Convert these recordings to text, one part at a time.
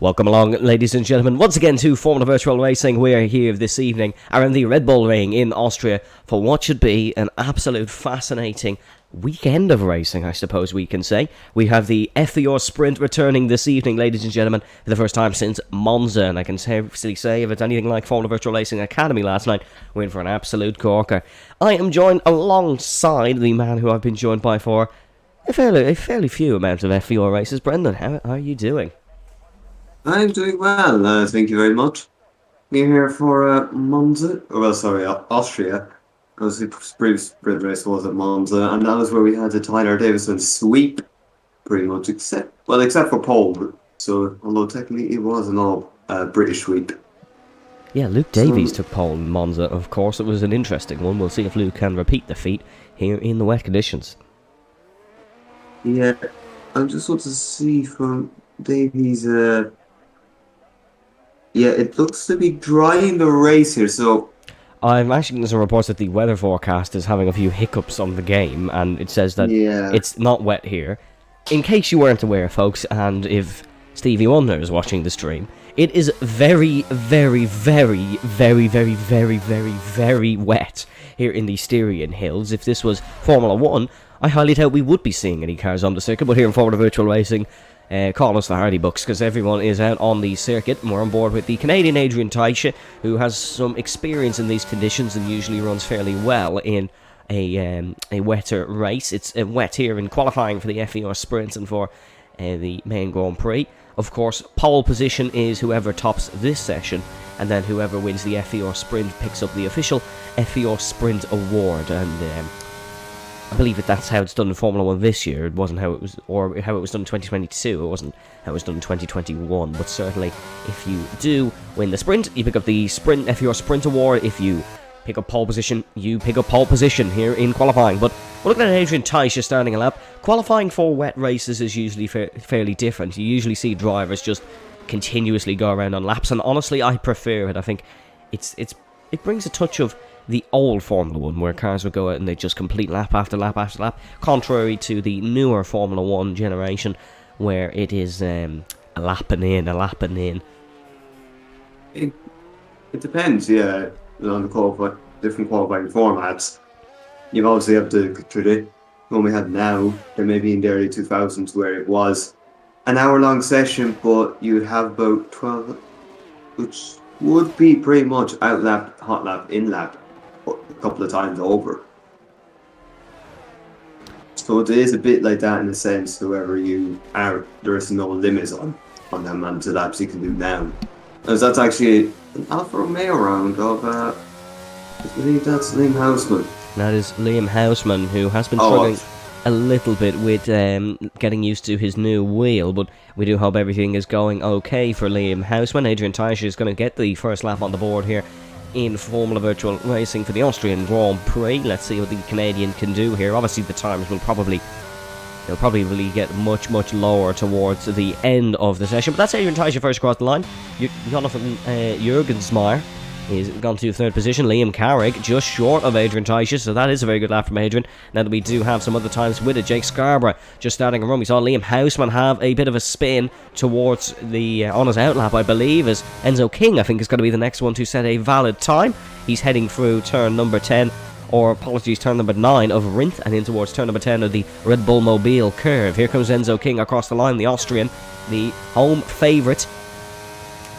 Welcome along, ladies and gentlemen, once again to Formula Virtual Racing. We're here this evening around the Red Bull Ring in Austria for what should be an absolute fascinating weekend of racing, I suppose we can say. We have the FVR Sprint returning this evening, ladies and gentlemen, for the first time since Monza, and I can safely say if it's anything like Formula Virtual Racing Academy last night, we're in for an absolute corker. I am joined alongside the man who I've been joined by for a fairly few amounts of FVR races. Brendan, how are you doing? I'm doing well, thank you very much. We're here for Monza, Austria. The previous sprint race was at Monza, and that was where we had the Tyler Davison sweep, pretty much, except for pole. So, although technically it was an all British sweep. Yeah, Luke Davies took pole in Monza, of course. It was an interesting one. We'll see if Luke can repeat the feat here in the wet conditions. Yeah, I just want to see from Davies. Yeah, it looks to be dry in the race here, so... I'm actually getting some reports that the weather forecast is having a few hiccups on the game, and it says that it's not wet here. In case you weren't aware, folks, and if Stevie Wonder is watching the stream, it is very, very, very, very, very, very, very, very wet here in the Styrian Hills. If this was Formula 1, I highly doubt we would be seeing any cars on the circuit, but here in Formula Virtual Racing, call us the Hardy Bucks, because everyone is out on the circuit, and we're on board with the Canadian Adrian Teiche, who has some experience in these conditions and usually runs fairly well in a wetter race. It's wet here in qualifying for the FVR Sprints and for the main Grand Prix. Of course, pole position is whoever tops this session, and then whoever wins the FVR Sprint picks up the official FVR Sprint award. And I believe that's how it's done in Formula 1 this year. It wasn't how it was, or how it was done in 2022. It wasn't how it was done in 2021. But certainly, if you do win the sprint, you pick up the Sprint FVR Sprint award. If you pick up pole position, you pick up pole position here in qualifying. But we're looking at Adrian Teicher starting a lap. Qualifying for wet races is usually fairly different. You usually see drivers just continuously go around on laps, and honestly, I prefer it. I think it brings a touch of the old Formula 1, where cars would go out and they just complete lap after lap after lap, contrary to the newer Formula 1 generation, where it is a lapping in, a lapping in. It depends, yeah, on the different qualifying formats. You obviously have the tradition one we had now, there may be in the early 2000s, where it was an hour-long session, but you would have about 12, which would be pretty much out lap, hot lap, in lap, a couple of times over. So it is a bit like that in a sense. Whoever you are, there is no limits on the amount of laps you can do now. As that's actually an Alfa Romeo round of, I believe that's Liam Houseman. That is Liam Houseman, who has been struggling a little bit with getting used to his new wheel, but we do hope everything is going okay for Liam Houseman. Adrian Teicher is going to get the first lap on the board here in Formula Virtual Racing for the Austrian Grand Prix. Let's see what the Canadian can do here. Obviously the times will probably get much lower towards the end of the session, but that's Adrian Teicher first across the line. Jonathan Jürgensmeyer is gone to third position. Liam Carrick just short of Adrian Teicher, so that is a very good lap from Adrian. Now that we do have some other times with it, Jake Scarborough just starting a run. We saw Liam Houseman have a bit of a spin towards the on his outlap, I believe, as Enzo King, I think, is going to be the next one to set a valid time. He's heading through turn number 10, or apologies, turn number 9 of Rinth, and in towards turn number 10 of the Red Bull Mobile curve. Here comes Enzo King across the line, the Austrian, the home favourite.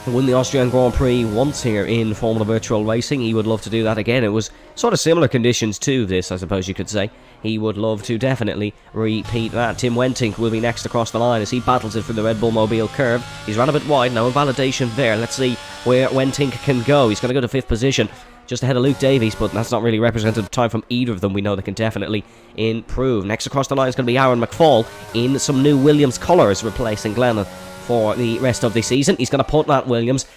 Won the Austrian Grand Prix once here in Formula Virtual Racing. He would love to do that again. It was sort of similar conditions to this, I suppose you could say. He would love to definitely repeat that. Tim Wentink will be next across the line as he battles it for the Red Bull Mobile curve. He's ran a bit wide, no invalidation there. Let's see where Wentink can go. He's going to go to 5th position, just ahead of Luke Davies, but that's not really representative time from either of them. We know they can definitely improve. Next across the line is going to be Aaron McFall in some new Williams colours, replacing Glennon for the rest of the season. He's going to put that Williams.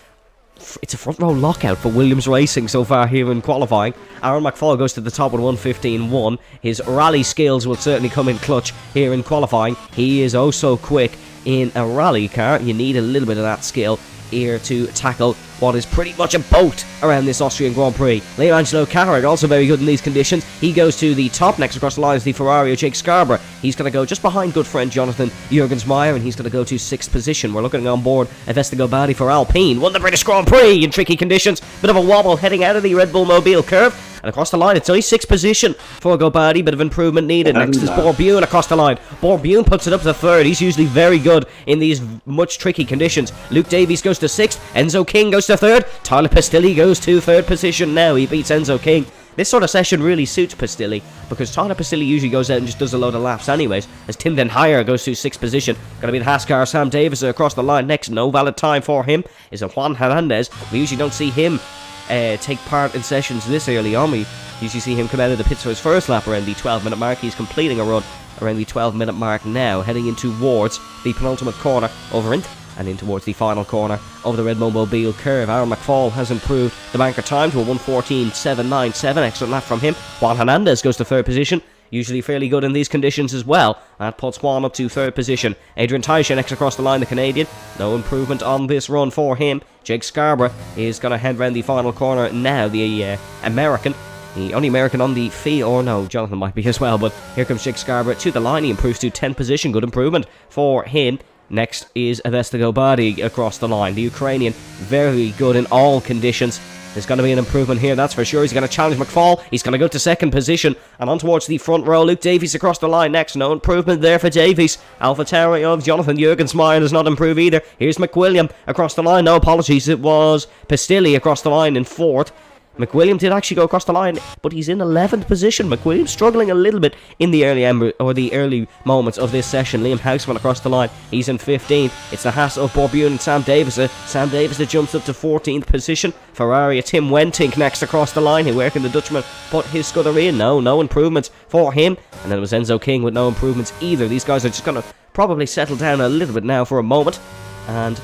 It's a front row lockout for Williams Racing so far here in qualifying. Aaron McFall goes to the top with 1:15.1. His rally skills will certainly come in clutch here in qualifying. He is oh so quick in a rally car. You need a little bit of that skill here to tackle what is pretty much a boat around this Austrian Grand Prix. Leo Angelo Carrick also very good in these conditions. He goes to the top. Next across the line is the Ferrari of Jake Scarborough. He's going to go just behind good friend Jonathan Jürgensmeyer, and he's going to go to 6th position. We're looking on board Vestager Badi for Alpine. Won the British Grand Prix in tricky conditions. Bit of a wobble heading out of the Red Bull Mobile curve. And across the line, it's only 6th position for Gobadi. Bit of improvement needed. Next is Borbune across the line. Borbune puts it up to 3rd. He's usually very good in these much tricky conditions. Luke Davies goes to 6th. Enzo King goes to 3rd. Tyler Pastilli goes to 3rd position now. He beats Enzo King. This sort of session really suits Pastilli, because Tyler Pastilli usually goes out and just does a load of laps anyways, as Tim Den Heyer goes to 6th position. Going to be the Haskar Sam Davis across the line next. No valid time for him is a Juan Hernandez. We usually don't see him take part in sessions this early on. We usually see him come out of the pits for his first lap around the 12-minute mark. He's completing a run around the 12-minute mark now, heading in towards the penultimate corner over Rinth, and in towards the final corner of the Red Bull Mobile curve. Aaron McFall has improved the banker time to a 1:14.797. Excellent lap from him. Juan Hernandez goes to 3rd position. Usually fairly good in these conditions as well. That puts Juan up to 3rd position. Adrian Teicher next across the line, the Canadian. No improvement on this run for him. Jake Scarborough is going to head round the final corner now. The American. The only American on the field, or no, Jonathan might be as well, but here comes Jake Scarborough to the line. He improves to 10th position. Good improvement for him. Next is Vestager Badi across the line. The Ukrainian, very good in all conditions. There's going to be an improvement here, that's for sure. He's going to challenge McFall. He's going to go to 2nd position. And on towards the front row, Luke Davies across the line next. No improvement there for Davies. AlphaTauri of Jonathan Jürgensmeyer does not improve either. Here's McWilliam across the line. No apologies, it was Pastilli across the line in 4th. McWilliam did actually go across the line, but he's in 11th position. McWilliam struggling a little bit in the early moments of this session. Liam Houseman across the line, he's in 15th. It's the Haas of Borbune and Sam Davis. Sam Davis jumps up to 14th position. Ferrari, Tim Wentink next across the line. Where can the Dutchman put his scudder in? No improvements for him. And then it was Enzo King with no improvements either. These guys are just going to probably settle down a little bit now for a moment and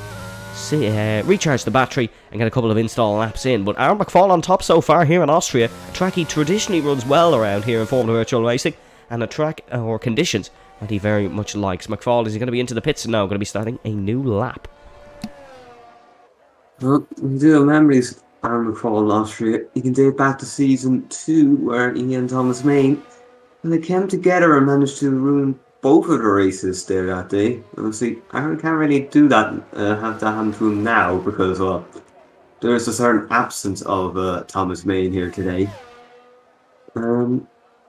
recharge the battery and get a couple of install laps in. But Aaron McFall on top so far here in Austria, a track he traditionally runs well around here in Formula Virtual Racing, and a track or conditions that he very much likes. McFall, is he going to be into the pits? No, going to be starting a new lap. Well, we do have memories, Aaron McFall in Austria. You can date back to season 2 where he and Thomas Main, and they came together and managed to ruin both of the races there that day. Obviously, Aaron can't really do that, have that happen to him now, because, well, there's a certain absence of Thomas Main here today. At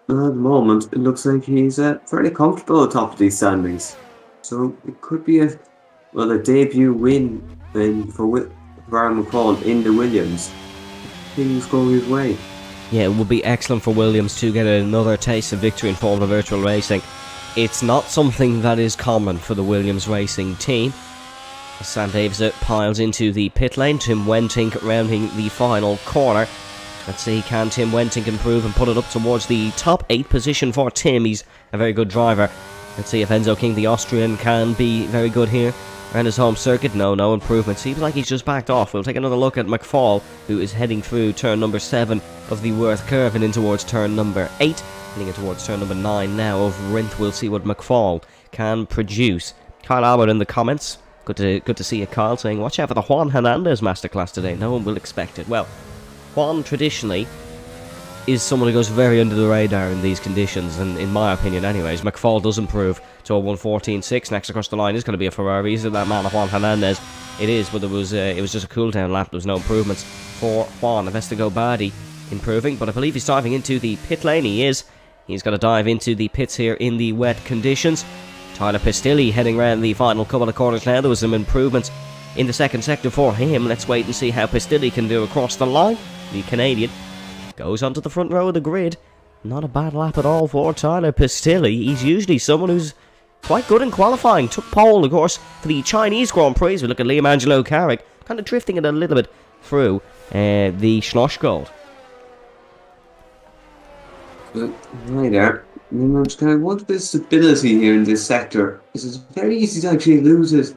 the moment, it looks like he's fairly comfortable atop of these standings. So it could be a debut win then for Aaron McFall in the Williams. Things go his way. Yeah, it would be excellent for Williams to get another taste of victory in Formula Virtual Racing. It's not something that is common for the Williams Racing team. Sam Davis piles into the pit lane. Tim Wentink rounding the final corner. Let's see, can Tim Wentink improve and put it up towards the top 8 position for Tim? He's a very good driver. Let's see if Enzo King, the Austrian, can be very good here around his home circuit. No improvement. Seems like he's just backed off. We'll take another look at McFall, who is heading through turn number 7 of the Worth curve and in towards turn number 8. Heading in towards turn number 9 now of Rinth. We'll see what McFall can produce. Kyle Albert in the comments. Good to see you, Kyle, saying, watch out for the Juan Hernandez masterclass today. No one will expect it. Well, Juan traditionally is someone who goes very under the radar in these conditions, and in my opinion anyways. McFall does improve to a 1:14.6. Next across the line is going to be a Ferrari. Is it that man, Juan Hernandez? It is, but it was just a cool down lap. There was no improvements for Juan. Vestigo Bardi improving, but I believe he's diving into the pit lane. He is. He's going to dive into the pits here in the wet conditions. Tyler Pistilli heading around the final couple of corners now. There was some improvements in the second sector for him. Let's wait and see how Pistilli can do across the line. The Canadian goes onto the front row of the grid. Not a bad lap at all for Tyler Pistilli. He's usually someone who's quite good in qualifying. Took pole, of course, for the Chinese Grand Prix. We look at Liam Angelo Carrick, kind of drifting it a little bit through the Schloss Gold. Hi there. I'm just kind of want a bit of stability here in this sector. It's very easy to actually lose it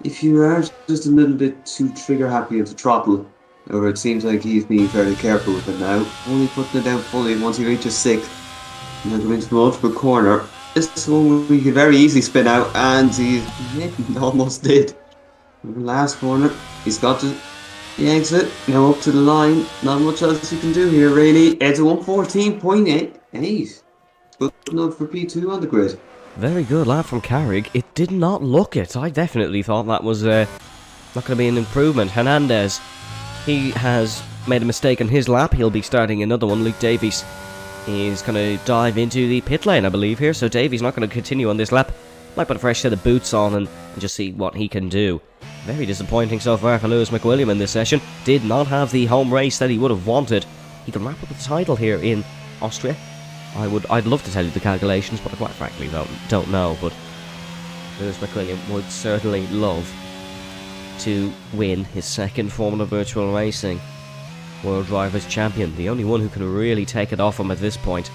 if you are just a little bit too trigger happy at the throttle. Or it seems like he's being very careful with it now. Only putting it down fully once he reaches 6th. And then going into the multiple corner. This one we could very easily spin out, and he almost did. In the last corner, he's got to the exit. Now up to the line. Not much else you can do here, really. It's a 1:14.8. Good enough for P2 on the grid. Very good lap from Carrick. It did not look it. I definitely thought that was not going to be an improvement. Hernandez, he has made a mistake in his lap. He'll be starting another one. Luke Davies is going to dive into the pit lane, I believe, here. So Davies not going to continue on this lap. Might put a fresh set of boots on and just see what he can do. Very disappointing so far for Lewis McWilliam in this session. Did not have the home race that he would have wanted. He could wrap up the title here in Austria. I'd love to tell you the calculations, but I quite frankly don't know. But Lewis McWilliam would certainly love to win his second Formula Virtual Racing World Drivers' Champion. The only one who can really take it off him at this point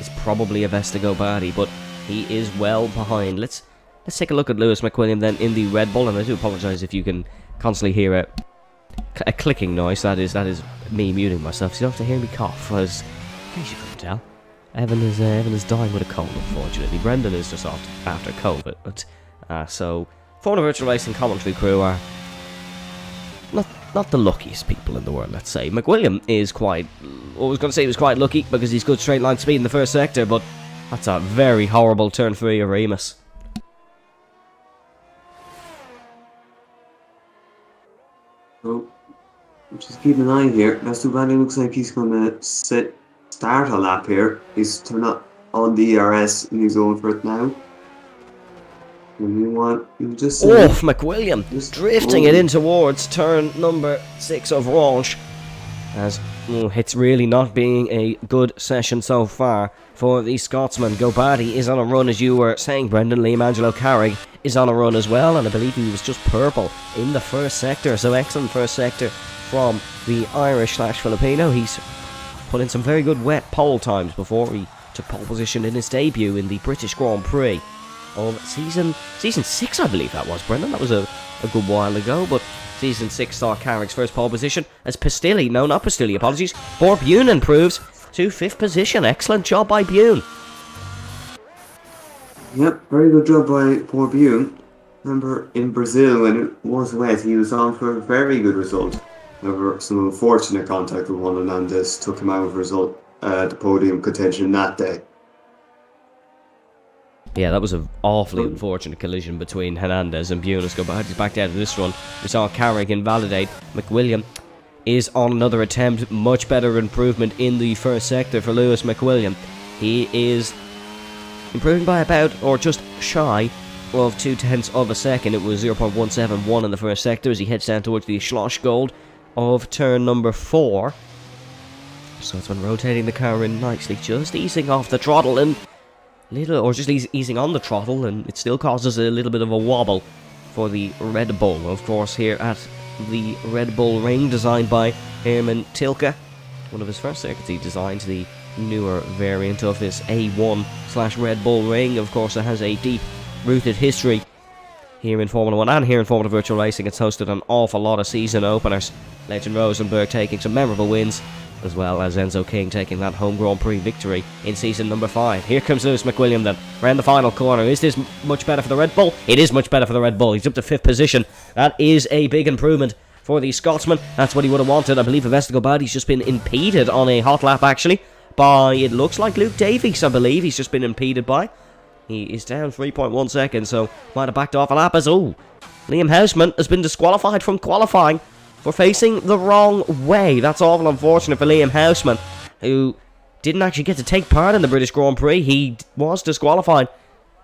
is probably Vestigo Bardi, but he is well behind. Let's take a look at Lewis McWilliam then in the Red Bull, and I do apologise if you can constantly hear a clicking noise. That is me muting myself, so you don't have to hear me cough, as in case you couldn't tell. Evan is dying with a cold, unfortunately. Brendan is just off after COVID, but so Formula Virtual Racing commentary crew are not the luckiest people in the world, let's say. McWilliam is quite, I was going to say he was quite lucky because he's good straight line speed in the first sector, but that's a very horrible turn 3 of Remus. So, just keep an eye here. Vestigo Bardi looks like he's going to start a lap here. He's turned up on the ERS and he's going for it now. And you just McWilliam drifting it in towards turn number 6 of Ranch. as it's really not being a good session so far for the Scotsman. Gobadi is on a run, as you were saying, Brendan. Liam Angelo Carrick is on a run as well, and I believe he was just purple in the first sector, so excellent first sector from the Irish/Filipino. He's put in some very good wet pole times before he took pole position in his debut in the British Grand Prix of season 6, I believe that was, Brendan. That was a good while ago, but season 6 saw Carrick's first pole position as Pistilli, no, not Pistilli, apologies, Bune improves to 5th position. Excellent job by Bune. Yep, very good job by Bune. Remember, in Brazil, when it was wet, he was on for a very good result. However, some unfortunate contact with Juan Hernandez took him out of the podium contention that day. Yeah, that was an awfully unfortunate collision between Hernandez and Bune. Let's go back down to this run. We saw Carrick invalidate. McWilliam is on another attempt. Much better improvement in the first sector for Lewis McWilliam. He is improving by about, or just shy of 0.2 of a second. It was 0.171 in the first sector as he heads down towards the Schloss Gold of turn number 4. So it's been rotating the car in nicely, just easing off the throttle and just easing on the throttle, and it still causes a little bit of a wobble for the Red Bull, of course, here at the Red Bull Ring, designed by Herman Tilke. One of his first circuits, he designed the newer variant of this A1/Red Bull Ring. Of course, it has a deep-rooted history here in Formula 1 and here in Formula Virtual Racing. It's hosted an awful lot of season openers. Legend Rosenberg taking some memorable wins, as well as Enzo King taking that home Grand Prix victory in season number 5. Here comes Lewis McWilliam then, around the final corner. Is this much better for the Red Bull? It is much better for the Red Bull. He's up to 5th position. That is a big improvement for the Scotsman. That's what he would have wanted. I believe Avesta Gobadi's just been impeded on a hot lap, actually, by, it looks like, Luke Davies, I believe. He's just been impeded by. He is down 3.1 seconds, so might have backed off a lap as, Liam Houseman has been disqualified from qualifying for facing the wrong way. That's awful unfortunate for Liam Houseman, who didn't actually get to take part in the British Grand Prix. He was disqualified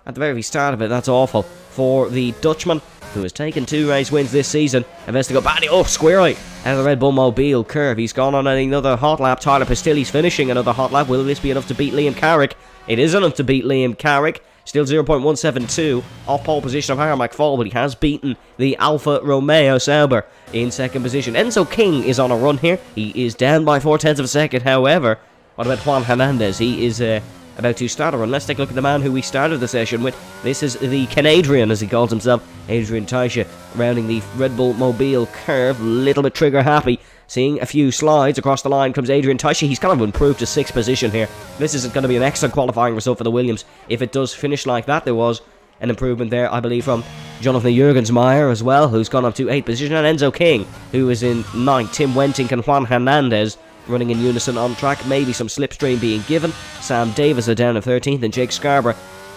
at the very start of it. That's awful for the Dutchman, who has taken 2 race wins this season. Investigo Badi, squarely out of the Red Bull Mobile curve. He's gone on another hot lap. Tyler Pistilli's finishing another hot lap. Will this be enough to beat Liam Carrick? It is enough to beat Liam Carrick. Still 0.172 off pole position of Aaron McFall, but he has beaten the Alfa Romeo Sauber in 2nd position. Enzo King is on a run here. He is down by 0.4 of a second. However, what about Juan Hernandez? He is about to start a run. Let's take a look at the man who we started the session with. This is the Canadian, as he calls himself, Adrian Taisha, rounding the Red Bull Mobile curve. Little bit trigger happy. Seeing a few slides across the line comes Adrian Taisha. He's kind of improved to 6th position here. This is going to be an excellent qualifying result for the Williams. If it does finish like that, there was an improvement there, I believe, from Jonathan Jurgensmeyer as well, who's gone up to 8th position, and Enzo King, who is in 9th. Tim Wenting and Juan Hernandez running in unison on track. Maybe some slipstream being given. Sam Davis are down to 13th, and Jake Scarborough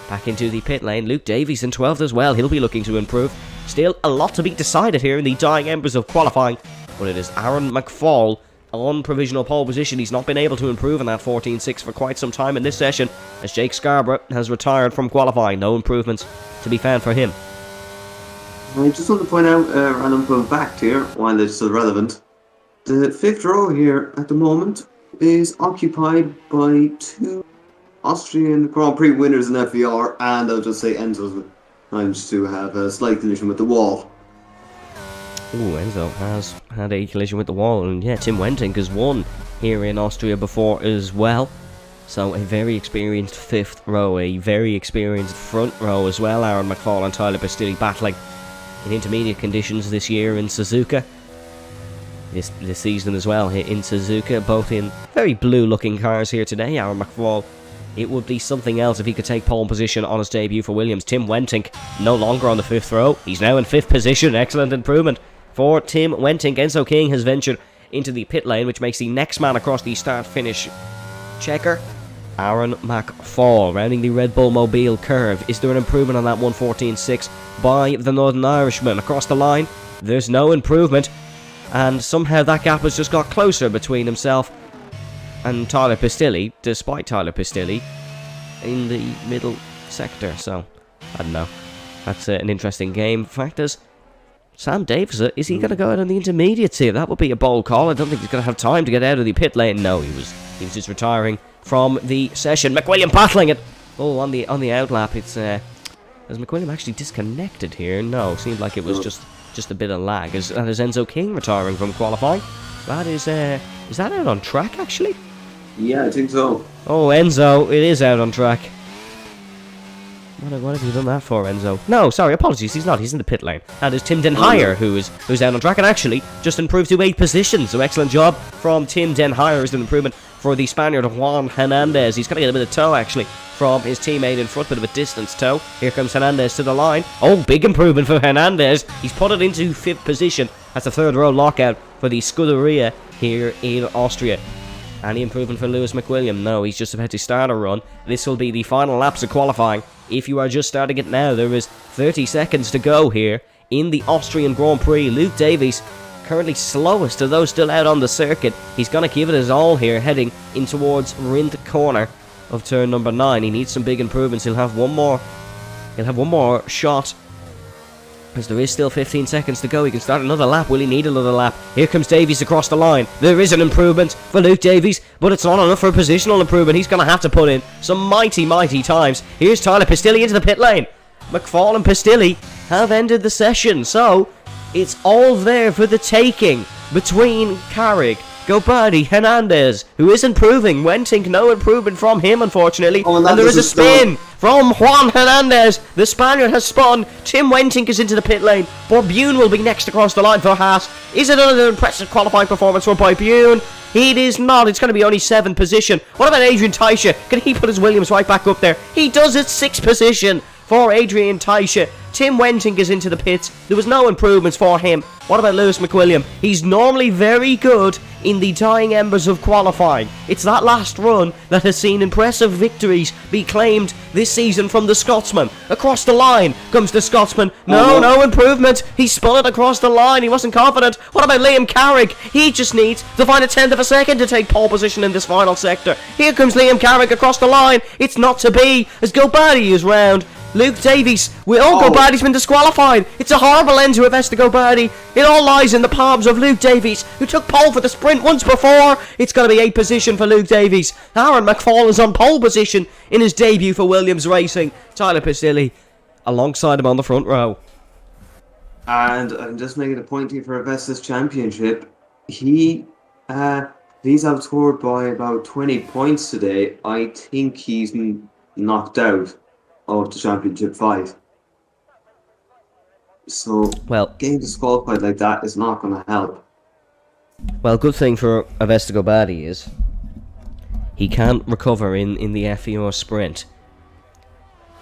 back into the pit lane. Luke Davies in 12th as well. He'll be looking to improve. Still a lot to be decided here in the dying embers of qualifying, but it is Aaron McFall on provisional pole position. He's not been able to improve in that 14.6 for quite some time in this session, as Jake Scarborough has retired from qualifying. No improvements to be found for him. I just want to point out, random fun fact here, while it's still relevant. The 5th row here at the moment is occupied by 2 Austrian Grand Prix winners in FVR, and I'll just say Enzo's managed to have a slight collision with the wall. Enzo has had a collision with the wall, and yeah, Tim Wenting has won here in Austria before as well. So a very experienced 5th row, a very experienced front row as well. Aaron McFall and Tyler Pistilli battling in intermediate conditions this year in Suzuka. This season as well in Suzuka, both in very blue looking cars here today. Aaron McFall, it would be something else if he could take pole position on his debut for Williams. Tim Wenting no longer on the 5th row. He's now in 5th position. Excellent improvement for Tim Wenting. Enzo King has ventured into the pit lane, which makes the next man across the start-finish checker Aaron McFall, rounding the Red Bull Mobile curve. Is there an improvement on that 1:14.6 by the Northern Irishman? Across the line, there's no improvement, and somehow that gap has just got closer between himself and Tyler Pistilli, despite Tyler Pistilli in the middle sector. So, I don't know. That's an interesting game. Fact is, Sam Davis, is he going to go out on the intermediates here? That would be a bold call. I don't think he's going to have time to get out of the pit lane. No, he was just retiring from the session. McWilliam battling it. Oh, on the outlap, it's has McWilliam actually disconnected here? No, seemed like it was just a bit of lag. Is Enzo King retiring from qualifying? That is that out on track actually? Yeah, I think so. Oh, Enzo, it is out on track. What have you done that for, Enzo? No, sorry, apologies, he's not. He's in the pit lane. That is Tim Den Heyer, who's down on track, and actually just improved to 8th position. So excellent job from Tim Den Heyer. Is an improvement for the Spaniard Juan Hernandez. He's going to get a bit of tow, actually, from his teammate in front. Bit of a distance tow. Here comes Hernandez to the line. Oh, big improvement for Hernandez. He's put it into 5th position. That's a third row lockout for the Scuderia here in Austria. Any improvement for Lewis McWilliam? No, he's just about to start a run. This will be the final laps of qualifying. If you are just starting it now, there is 30 seconds to go here in the Austrian Grand Prix. Luke Davies, currently slowest of those still out on the circuit. He's going to give it his all here, heading in towards Rindt corner of turn number 9. He needs some big improvements. He'll have one more shot, as there is still 15 seconds to go. He can start another lap. Will he need another lap? Here comes Davies across the line. There is an improvement for Luke Davies, but it's not enough for a positional improvement. He's going to have to put in some mighty times. Here's Tyler Pistilli into the pit lane. McFall and Pistilli have ended the session, so it's all there for the taking between Carrick, Gobardi, Hernandez, who is improving. Wentink, no improvement from him, unfortunately. Oh, and there is a spin from Juan Hernandez. The Spaniard has spun. Tim Wentink is into the pit lane. Borbune will be next across the line for Haas. Is it another impressive qualifying performance for Borbune? It is not. It's going to be only 7th position. What about Adrian Taisha? Can he put his Williams right back up there? He does it. 6th position for Adrian Taisha. Tim Wentink is into the pits. There was no improvements for him. What about Lewis McWilliam? He's normally very good in the dying embers of qualifying. It's that last run that has seen impressive victories be claimed this season from the Scotsman. Across the line comes the Scotsman. No improvement. He spun it across the line. He wasn't confident. What about Liam Carrick? He just needs to find a 10th of a second to take pole position in this final sector. Here comes Liam Carrick across the line. It's not to be, as Gobardi is round. Luke Davies, Gobardi's been disqualified. It's a horrible end to Avesta Gobardi. It all lies in the palms of Luke Davies, who took pole for the sprint once before. It's going to be 8th position for Luke Davies. Aaron McFall is on pole position in his debut for Williams Racing. Tyler Pistilli alongside him on the front row. And I'm just making a point here for Avesta's championship. He's outscored by about 20 points today. I think he's knocked out of the championship fight. So, getting disqualified like that is not going to help. Well, good thing for Avesta Gobardi is he can't recover in the FVR sprint.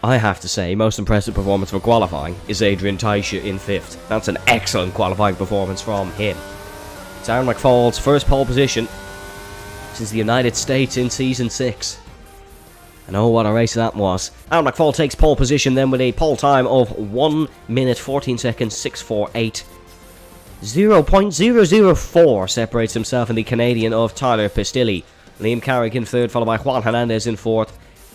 I have to say, most impressive performance for qualifying is Adrian Taisha in 5th. That's an excellent qualifying performance from him. It's Aaron McFall's first pole position since the United States in Season 6. And oh, what a race that was. Aaron McFall takes pole position then with a pole time of 1 minute 14 seconds 648. 0.004 separates himself and the Canadian of Tyler Pistilli. Liam Carrick in 3rd, followed by Juan Hernandez in 4th.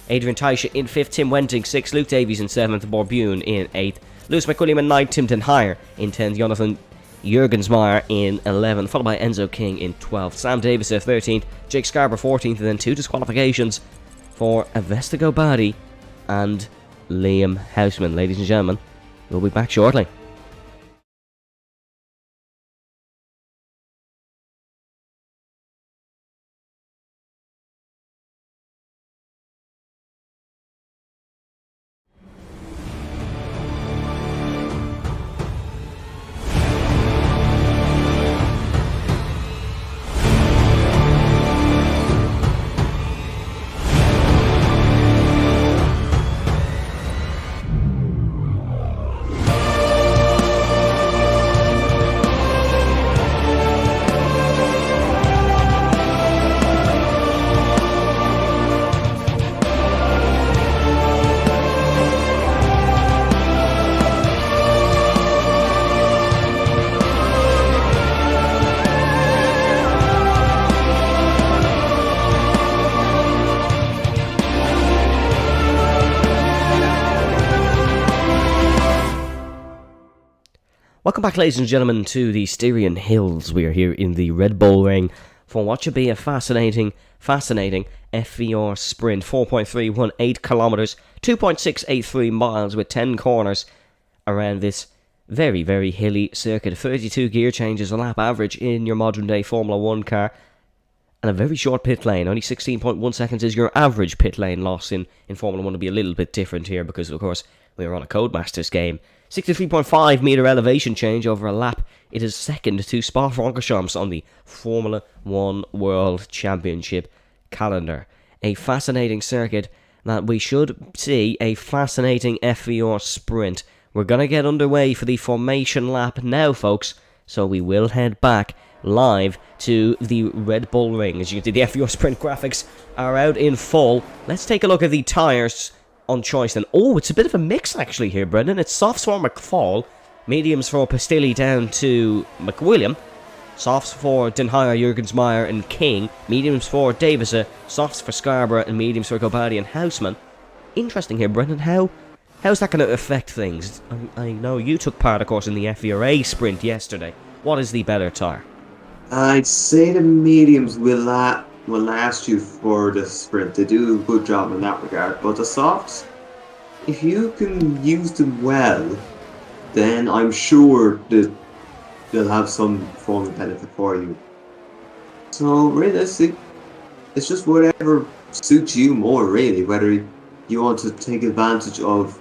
Adrian Taisha in 5th, Tim Wentink 6th, Luke Davies in 7th, Borbune in 8th. Lewis McWilliam in 9th, Tim Den Heyer in 10th, Jonathan Jurgensmeyer in 11th, followed by Enzo King in 12th. Sam Davis at 13th, Jake Scarborough 14th, and then 2 disqualifications for Avesta Gobardi and Liam Houseman. Ladies and gentlemen, we'll be back shortly. back, ladies and gentlemen, to the Styrian Hills. We are here in the Red Bull Ring for what should be a fascinating FVR sprint. 4.318 kilometers, 2.683 miles with 10 corners around this very, very hilly circuit. 32 gear changes a lap average in your modern day Formula 1 car. And a very short pit lane. Only 16.1 seconds is your average pit lane loss. In Formula 1 will be a little bit different here because, of course, we are on a Codemasters game. 63.5 metre elevation change over a lap. It is second to Spa-Francorchamps on the Formula 1 World Championship calendar. A fascinating circuit that we should see a fascinating FVR sprint. We're going to get underway for the formation lap now, folks. So we will head back live to the Red Bull Ring. As you can see, the FVR sprint graphics are out in full. Let's take a look at the tyres on choice then. Oh, it's a bit of a mix actually here, Brendan. It's softs for McFall, mediums for Pastilli down to McWilliam, softs for Den Heyer, Jurgensmeyer and King, mediums for Davison, softs for Scarborough and mediums for Gobadi and Houseman. Interesting here, Brendan. How's that going to affect things? I know you took part, of course, in the FVRA sprint yesterday. What is the better tyre? I'd say the mediums will last you for the sprint. They do a good job in that regard. But the softs, if you can use them well, then I'm sure that they'll have some form of benefit for you. So realistically, it's just whatever suits you more, really. Whether you want to take advantage of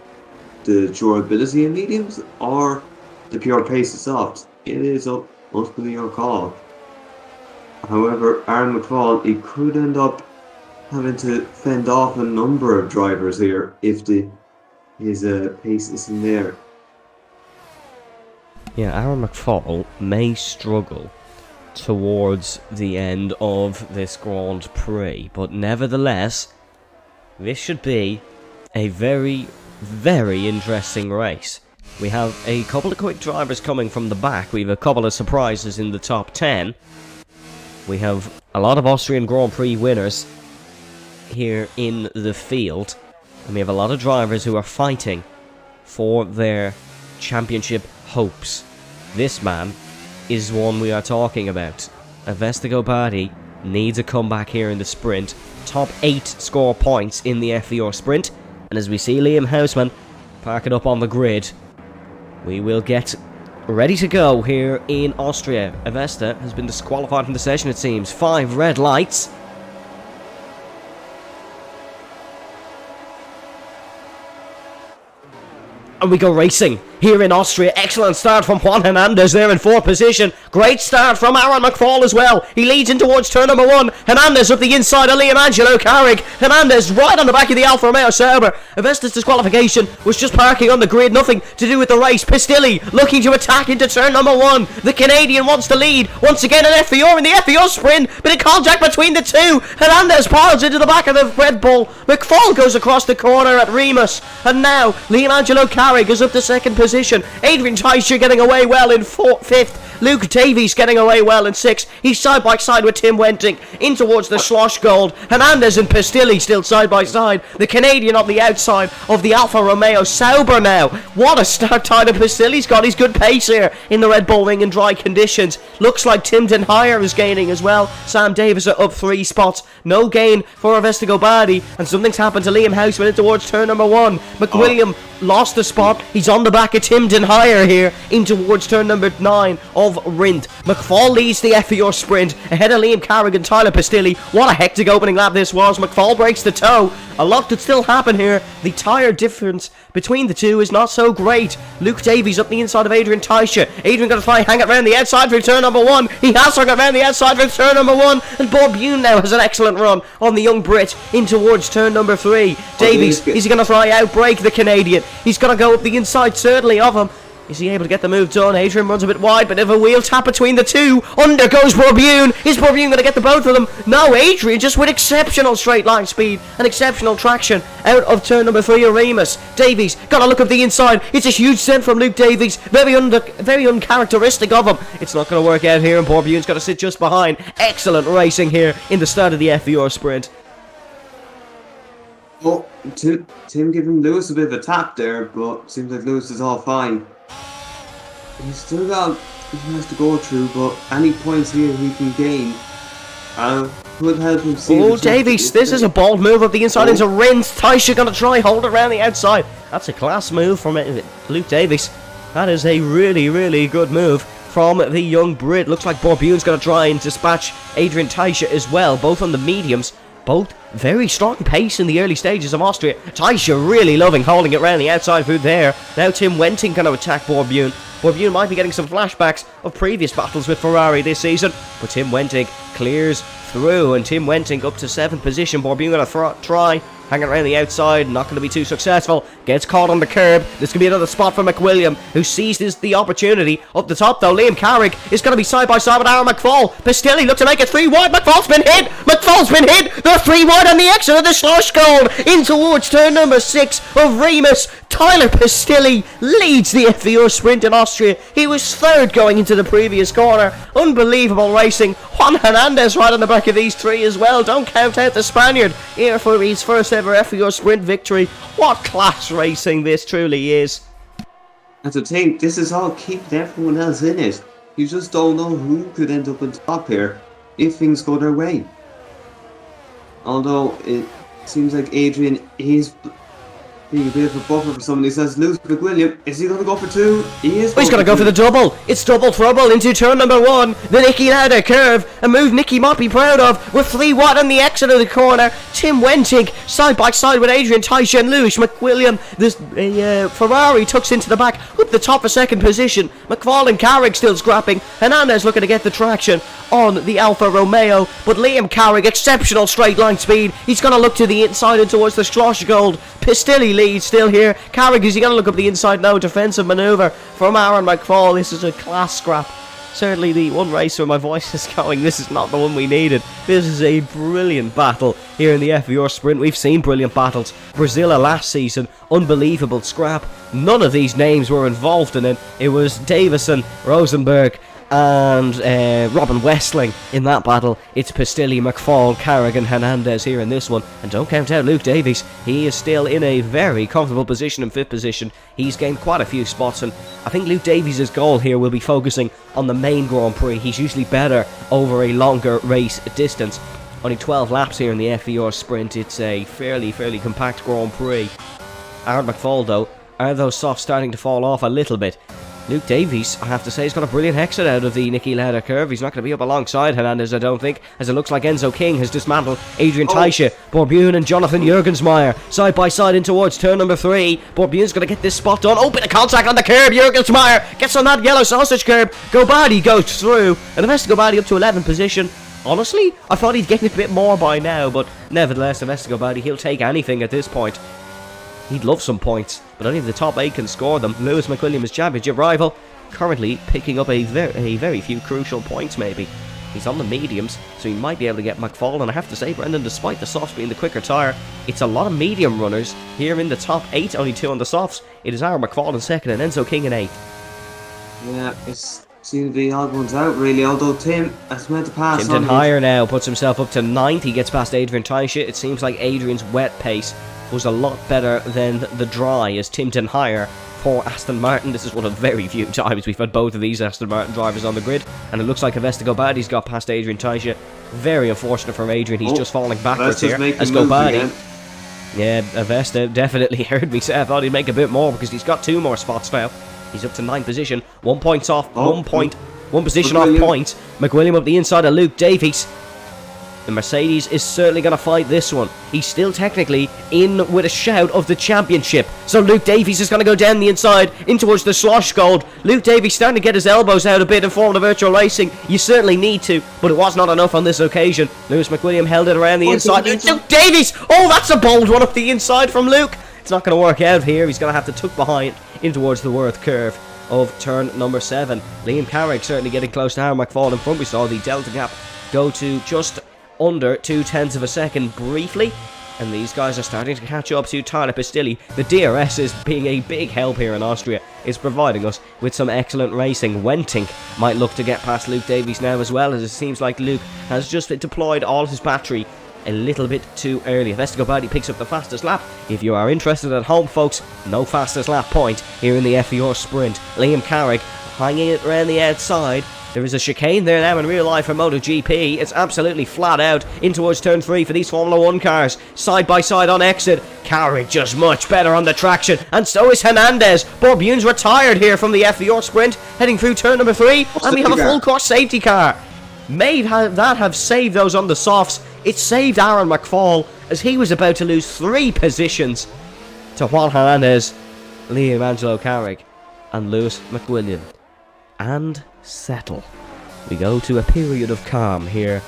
the durability in mediums or the pure pace of softs. It is ultimately your call. However, Aaron McFall, he could end up having to fend off a number of drivers here if his pace isn't there. Yeah, Aaron McFall may struggle towards the end of this Grand Prix, but nevertheless, this should be a very, very interesting race. We have a couple of quick drivers coming from the back. We have a couple of surprises in the top 10. We have a lot of Austrian Grand Prix winners here in the field. And we have a lot of drivers who are fighting for their championship hopes. This man is one we are talking about. Avesta Gobadi needs a comeback here in the sprint. Top 8 score points in the FVR sprint. And as we see Liam Houseman park it up on the grid, we will get ready to go here in Austria. Avesta has been disqualified from the session, it seems. 5 red lights. And we go racing here in Austria. Excellent start from Juan Hernandez there in 4th position. Great start from Aaron McFall as well. He leads in towards turn number 1. Hernandez up the inside of Liam Angelo Carrick. Hernandez right on the back of the Alfa Romeo Sauber. Avesta's disqualification was just parking on the grid. Nothing to do with the race. Pastilli looking to attack into turn number 1. The Canadian wants to lead. Once again an FVR in the FVR sprint. Bit of contact between the two. Hernandez piles into the back of the Red Bull. McFall goes across the corner at Remus. And now Liam Angelo Carrick is up to 2nd position. Adrian Teicher getting away well in 5th. Luke Davies getting away well in 6th. He's side by side with Tim Wenting in towards the Schloss Gold. Hernandez and Pastilli still side by side. The Canadian on the outside of the Alfa Romeo Sauber now. What a start Tyler Pastilli's got. He's good pace here in the Red Bull Ring in dry conditions. Looks like Tim Den Heyer is gaining as well. Sam Davis are up 3 spots. No gain for Avesta Gobadi. And something's happened to Liam Houseman in towards turn number 1. McWilliam lost the spot. He's on the back of Tim Den Heyer here in towards turn number 9 of Rindt. McFall leads the FVR sprint ahead of Liam Carrick and Tyler Pastilli. What a hectic opening lap this was. McFall breaks the toe. A lot could still happen here. The tyre difference between the two is not so great. Luke Davies up the inside of Adrian Teicher. Adrian going to try and hang it around the outside for turn number 1. He has hung it around the outside for turn number 1. And Bob Bune now has an excellent run on the young Brit in towards turn number 3. Davies, is he going to try outbrake the Canadian? He's going to go up the inside certainly of him. Is he able to get the move done? Adrian runs a bit wide, but if a wheel tap between the two. Under goes Borbune. Is Borbune going to get the both of them? No, Adrian just with exceptional straight line speed and exceptional traction out of turn number 3 of Remus. Davies got to look up the inside. It's a huge send from Luke Davies. Very uncharacteristic of him. It's not going to work out here, and Borbune's got to sit just behind. Excellent racing here in the start of the FVR sprint. Well, Tim giving Lewis a bit of a tap there, but seems like Lewis is all fine. he's still got he has to go through, but any points here he can gain would help him see. Oh, Davies, this is a bold move up the inside into Rins. Taisha gonna try hold it around the outside. That's a class move from Luke Davies. That is a really, really good move from the young Brit. Looks like Borbune's gonna try and dispatch Adrian Taisha as well, both on the mediums. Both very strong pace in the early stages of Austria. Taisha really loving holding it around the outside foot there. Now Tim Wenting going to attack Borbune. Borbune might be getting some flashbacks of previous battles with Ferrari this season, but Tim Wenting clears through, and Tim Wenting up to 7th position. Borbune going to try, hanging around the outside, not going to be too successful. Gets caught on the curb. This could be another spot for McWilliam, who seizes the opportunity. Up the top though, Liam Carrick is going to be side by side with Aaron McFall. Pistilli look to make it 3 wide. McFall's been hit. McFall's been hit. They're 3 wide on the exit of the slush goal. In towards turn number 6 of Remus. Tyler Pistilli leads the FVR sprint in Austria. He was 3rd going into the previous corner. Unbelievable racing. Juan Hernandez right on the back of these 3 as well. Don't count out the Spaniard here for his first ever FVR sprint victory. What class racing this truly is. And to think, this is all keeping everyone else in it. You just don't know who could end up on top here if things go their way. Although it seems like Adrian is being a bit of a buffer for somebody. Says Lewis McWilliam, is he going to go for 2? He is. He's going to go for the double. It's double trouble into turn number 1. The Nicky Lauda curve, a move Nicky might be proud of. With 3 wide on the exit of the corner. Tim Wenting side by side with Adrian Taisha and Lewis McWilliam. This Ferrari tucks into the back, up the top of 2nd position. McFall and Carrick still scrapping. Hernandez looking to get the traction on the Alfa Romeo, but Liam Carrick, exceptional straight line speed. He's going to look to the inside and towards the Schloss Gold. Pistilli leads still here. Carrick, is he going to look up the inside now? Defensive manoeuvre from Aaron McFall. This is a class scrap. Certainly the one race where my voice is going, this is not the one we needed. This is a brilliant battle here in the FVR sprint. We've seen brilliant battles. Brazilla last season, unbelievable scrap. None of these names were involved in it. It was Davison, Rosenberg and Robin Westling in that battle. It's Pistilli, McFall, Carrick and Hernandez here in this one. And don't count out Luke Davies. He is still in a very comfortable position in 5th position. He's gained quite a few spots, and I think Luke Davies' goal here will be focusing on the main Grand Prix. He's usually better over a longer race distance. Only 12 laps here in the FVR sprint. It's a fairly compact Grand Prix. Aaron McFall though, are those softs starting to fall off a little bit? Luke Davies, I have to say, has got a brilliant exit out of the Nicky Lauda curve. He's not going to be up alongside Hernandez, I don't think, as it looks like Enzo King has dismantled Adrian Taisha. Borbune and Jonathan Jurgensmeyer side by side in towards turn number 3. Borbune's going to get this spot done. Oh, bit of contact on the curb. Jurgensmeyer gets on that yellow sausage curb. Gobadi goes through, and Avesta Gobadi up to 11th position. Honestly, I thought he'd get a bit more by now, but nevertheless, Avesta Gobadi, he'll take anything at this point. He'd love some points, but only the top 8 can score them. Lewis McWilliam is championship rival, currently picking up a very few crucial points maybe. He's on the mediums, so he might be able to get McFall, and I have to say, Brendan, despite the softs being the quicker tyre, it's a lot of medium runners here in the top 8, only 2 on the softs. It is Aaron McFall in 2nd and Enzo King in 8th. Yeah, it's seems to be odd ones out really, although Tim has meant to pass Tim Higher now puts himself up to 9th. He gets past Adrian Taisha. It seems like Adrian's wet pace was a lot better than the dry as Timton Higher for Aston Martin. This is one of very few times we've had both of these Aston Martin drivers on the grid, and it looks like Avesta Gobadi's got past Adrian Taisha. Very unfortunate for Adrian, he's just falling backwards here as Gobadi. Yeah, Avesta definitely heard me say I thought he'd make a bit more because he's got 2 more spots now. He's up to 9th position, 1 point off, 1 position off points. McWilliam up the inside of Luke Davies. The Mercedes is certainly going to fight this one. He's still technically in with a shout of the championship. So Luke Davies is going to go down the inside in towards the Slosh Gold. Luke Davies starting to get his elbows out a bit in form of virtual racing. You certainly need to, but it was not enough on this occasion. Lewis McWilliam held it around the inside. Luke Davies! Oh, that's a bold one up the inside from Luke. It's not going to work out here. He's going to have to tuck behind in towards the Worth curve of turn number 7. Liam Carrick certainly getting close to Aaron McFall in front. We saw the delta gap go to just under 0.2 of a second briefly, and these guys are starting to catch up to Tyler Pistilli. The DRS is being a big help here in Austria. It's providing us with some excellent racing. Wenting might look to get past Luke Davies now as well, as it seems like Luke has just deployed all his battery a little bit too early. Avesta Gobadi picks up the fastest lap. If you are interested at home, folks, no fastest lap point here in the FVR sprint. Liam Carrick hanging it around the outside. There is a chicane there now in real life for MotoGP. It's absolutely flat out in towards turn 3 for these Formula 1 cars. Side by side on exit. Carrick just much better on the traction. And so is Hernandez. Bourbune's retired here from the FVR sprint. Heading through turn number 3. And we have a full course safety car. May that have saved those on the softs. It saved Aaron McFall as he was about to lose 3 positions to Juan Hernandez, Liam Angelo Carrick, and Lewis McWilliam. And settle. We go to a period of calm here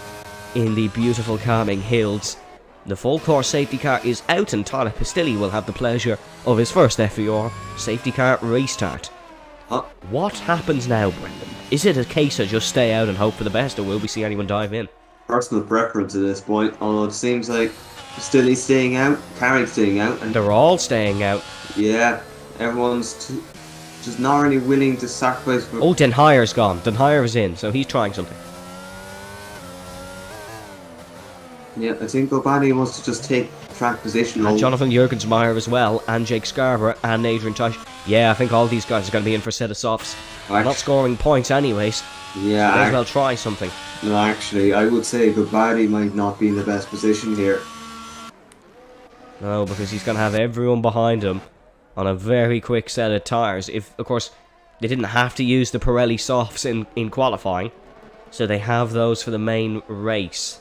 in the beautiful calming hills. The full course safety car is out and Tyler Pistilli will have the pleasure of his first FVR safety car restart. What happens now, Brendan? Is it a case of just stay out and hope for the best, or will we see anyone dive in? Personal preference at this point, although it seems like Pistilli's staying out, Carrick's staying out, and they're all staying out. Yeah, everyone's just not really willing to sacrifice. Oh, Den Heyer's gone. Den Heyer is in, so he's trying something. Yeah, I think Gobadi wants to just take track position. And Jonathan Jurgensmeyer as well, and Jake Scarborough, and Adrian Tosh. Yeah, I think all these guys are going to be in for a set of softs. Not scoring points anyways. Yeah. So may as well try something. No, actually, I would say Gobadi might not be in the best position here. No, because he's going to have everyone behind him on a very quick set of tyres. If, of course, they didn't have to use the Pirelli softs in qualifying, so they have those for the main race.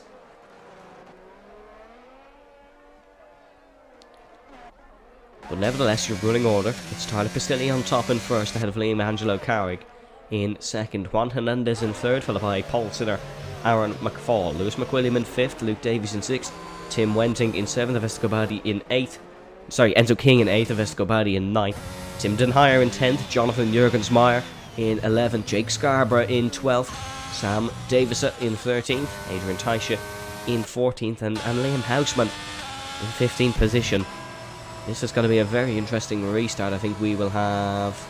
But nevertheless, your running order, it's Tyler Pistilli on top in first, ahead of Liam Angelo Carrick in second, Juan Hernandez in third, followed by Paul Sinner, Aaron McFall, Lewis McWilliam in fifth, Luke Davies in sixth, Tim Wenting in seventh, Escobadi in eighth, Enzo King in 8th, Escobadi in 9th, Tim Den Heyer in 10th, Jonathan Jurgensmeyer in 11th, Jake Scarborough in 12th, Sam Davison in 13th, Adrian Taisha in 14th, and Liam Hausman in 15th position. This is going to be a very interesting restart. I think we will have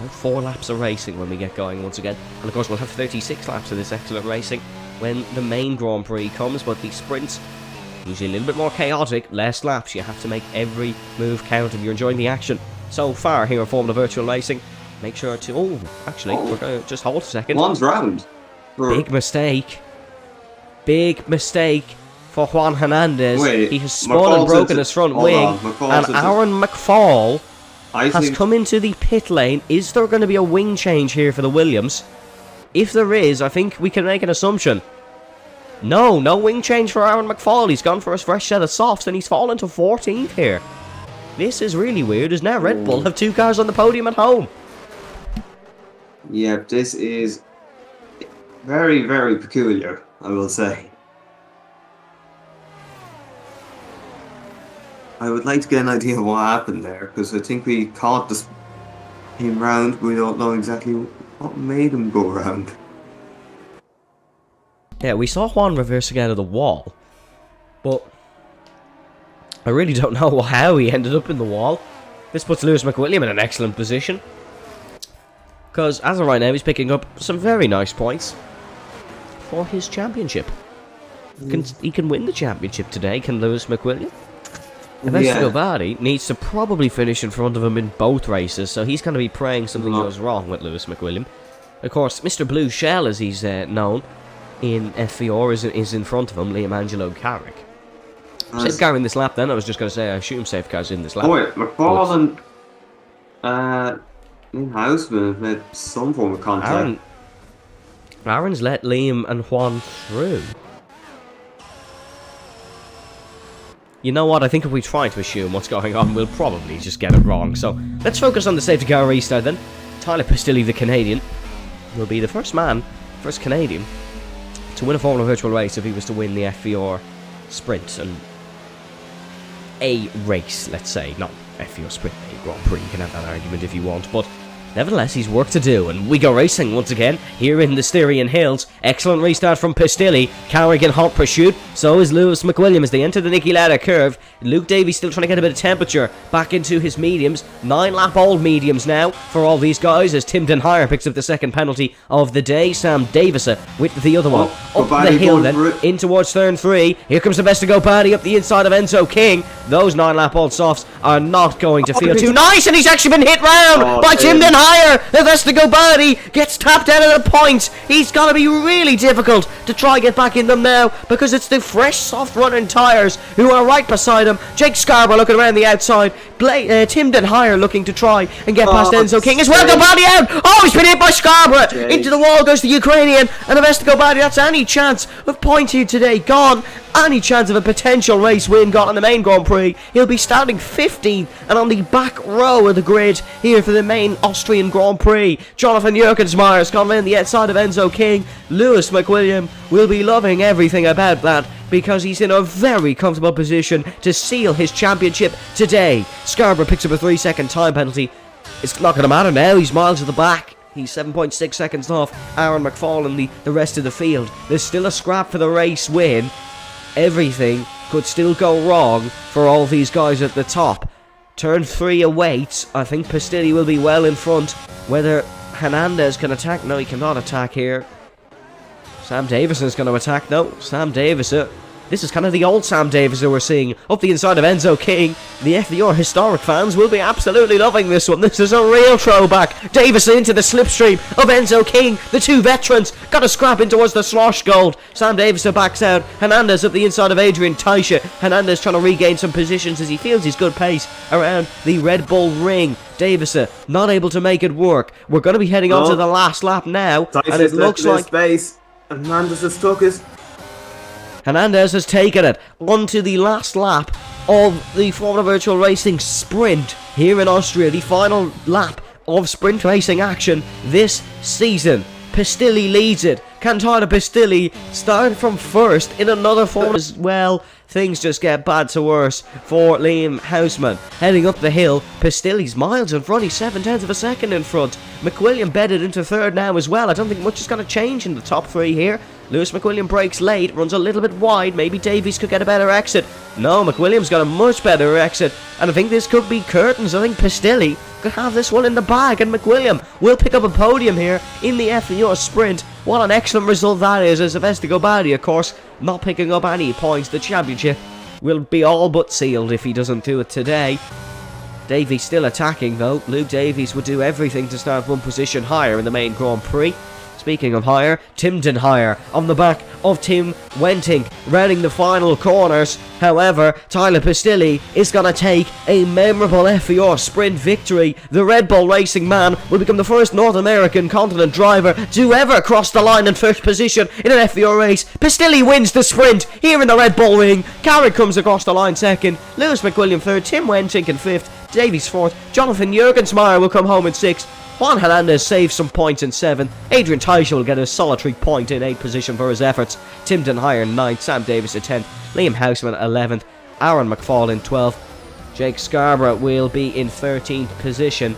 about 4 laps of racing when we get going once again. And of course we'll have 36 laps of this excellent racing when the main Grand Prix comes, but the sprints usually a little bit more chaotic, less laps. You have to make every move count if you're enjoying the action so far here in Formula Virtual Racing. Make sure to... we're going to just hold a second. One's round. Big mistake. Big mistake for Juan Hernandez. Wait, he has spun and broken his front wing. And Aaron McFall has come into the pit lane. Is there going to be a wing change here for the Williams? If there is, I think we can make an assumption. No wing change for Aaron McFall. He's gone for his fresh set of softs and he's fallen to 14th here. This is really weird, as now Red Bull have 2 cars on the podium at home. Yeah, this is very, very peculiar, I will say. I would like to get an idea of what happened there, because I think we caught him round, but we don't know exactly what made him go round. Yeah, we saw Juan reversing out of the wall, but I really don't know how he ended up in the wall. This puts Lewis McWilliam in an excellent position, because as of right now he's picking up some very nice points for his championship. He can win the championship today, can Lewis McWilliam? Escobadi needs to probably finish in front of him in both races, so he's going to be praying something goes wrong with Lewis McWilliam. Of course, Mr. Blue Shell, as he's known in FVR, is in front of him, Liam Angelo Carrick. Safe car in this lap then, I was just going to say I assume safe cars in this lap. Oh wait, McFall and Hausman have made some form of contact. Aaron's let Liam and Juan through. You know what, I think if we try to assume what's going on, we'll probably just get it wrong. So, let's focus on the safety car restart then. Tyler Pistilli, the Canadian, will be the first Canadian, to win a Formula Virtual race if he was to win the FVR sprint. And a race, let's say. Not FVR sprint, a Grand Prix. You can have that argument if you want, but nevertheless, he's work to do, and we go racing once again here in the Styrian Hills. Excellent restart from Pistilli. Carrick in hot pursuit. So is Lewis McWilliam as they enter the Niki Lauda curve. Luke Davies still trying to get a bit of temperature back into his mediums. 9-lap old mediums now for all these guys as Tim Den Heyer picks up the second penalty of the day. Sam Davison with the other one. Up the hill then, in towards turn 3. Here comes the best of Gobadi up the inside of Enzo King. Those 9-lap old softs are not going to feel too nice, and he's actually been hit round by Tim Den higher. Vestigobadi gets tapped out of the points. He's got to be really difficult to try and get back in them now because it's the fresh, soft-running tyres who are right beside him. Jake Scarborough looking around the outside. Timden higher looking to try and get past Enzo King as well. Gobadi out. Oh, he's been hit by Scarborough. Into the wall goes the Ukrainian, and Vestigobadi. That's any chance of point here today gone. Any chance of a potential race win got on the main Grand Prix. He'll be starting 15th and on the back row of the grid here for the main Austrian Grand Prix. Jonathan Jürgensmeyer has gone around the outside of Enzo King. Lewis McWilliam will be loving everything about that because he's in a very comfortable position to seal his championship today. Scarborough picks up a 3-second time penalty. It's not going to matter now. He's miles at the back. He's 7.6 seconds off Aaron McFall and the rest of the field. There's still a scrap for the race win. Everything could still go wrong for all these guys at the top. Turn 3 awaits. I think Pistilli will be well in front. Whether Hernandez can attack? No, he cannot attack here. Sam Davison is going to attack. No, Sam Davison. This is kind of the old Sam Davison we're seeing up the inside of Enzo King. The FVR historic fans will be absolutely loving this one. This is a real throwback. Davison into the slipstream of Enzo King. The two veterans got a scrap in towards the slosh gold. Sam Davison backs out. Hernandez up the inside of Adrian Taisha. Hernandez trying to regain some positions as he feels his good pace around the Red Bull ring. Davison not able to make it work. We're going to be heading on to the last lap now. And it looks like space. Hernandez has stuck it. Hernandez has taken it onto the last lap of the Formula Virtual Racing Sprint here in Austria. The final lap of sprint racing action this season. Pistilli leads it. Cantata Pistilli started from first in another Formula as well. Things just get bad to worse for Liam Houseman. Heading up the hill, Pistilli's miles in front. He's 0.7 of a second in front. McWilliam bedded into third now as well. I don't think much is going to change in the top 3 here. Lewis McWilliam breaks late, runs a little bit wide. Maybe Davies could get a better exit. No, McWilliam's got a much better exit. And I think this could be curtains. I think Pistilli could have this one in the bag. And McWilliam will pick up a podium here in the FVR Sprint. What an excellent result that is, as Vestigobadi, of course, not picking up any points. The championship will be all but sealed if he doesn't do it today. Davies still attacking though. Luke Davies would do everything to start one position higher in the main Grand Prix. Speaking of higher, Timden higher on the back of Tim Wenting, rounding the final corners. However, Tyler Pistilli is going to take a memorable FVR sprint victory. The Red Bull Racing man will become the first North American continent driver to ever cross the line in first position in an FVR race. Pistilli wins the sprint here in the Red Bull ring. Carrick comes across the line second, Lewis McWilliam third, Tim Wenting in fifth, Davies fourth, Jonathan Jürgensmeyer will come home in sixth. Juan Hernandez saves some points in 7th. Adrian Taisha will get a solitary point in 8th position for his efforts. Timden higher in 9th. Sam Davis in 10th. Liam Houseman 11th. Aaron McFall in 12th. Jake Scarborough will be in 13th position.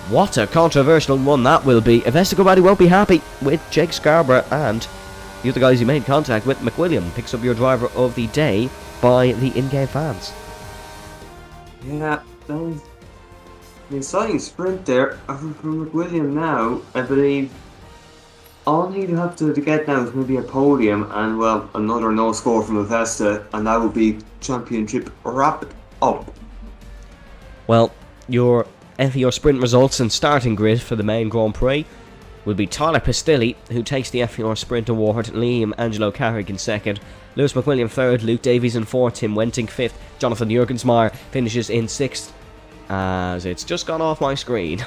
What a controversial one that will be. Vestigobadi won't be happy with Jake Scarborough, and the other guys he made contact with. McWilliam picks up your driver of the day by the in-game fans. Yeah, that was an exciting sprint there from McWilliam now. I believe all he'd have to get now is maybe a podium and, well, another no score from Avesta, and that would be championship wrapped up. Well, your FVR sprint results and starting grid for the main Grand Prix will be Tyler Pistilli, who takes the FVR Sprint Award, Liam Angelo Carrick in 2nd, Lewis McWilliam 3rd, Luke Davies in 4th, Tim Wenting 5th, Jonathan Jürgensmeyer finishes in 6th, as it's just gone off my screen.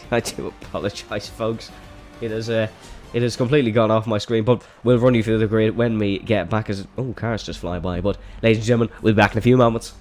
I do apologise, folks. It has completely gone off my screen, but we'll run you through the grid when we get back. As cars just fly by. But ladies and gentlemen, we'll be back in a few moments.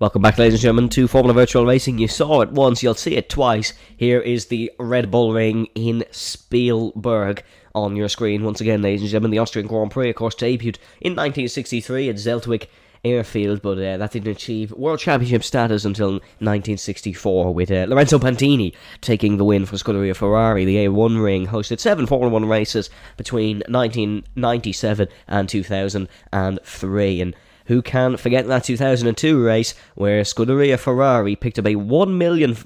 Welcome back, ladies and gentlemen, to Formula Virtual Racing. You saw it once, you'll see it twice. Here is the Red Bull Ring in Spielberg on your screen. Once again, ladies and gentlemen, the Austrian Grand Prix, of course, debuted in 1963 at Zeltwig Airfield, but that didn't achieve World Championship status until 1964, with Lorenzo Pantini taking the win for Scuderia Ferrari. The A1 Ring hosted 7 Formula 1 races between 1997 and 2003, and who can forget that 2002 race where Scuderia Ferrari picked up a $1 million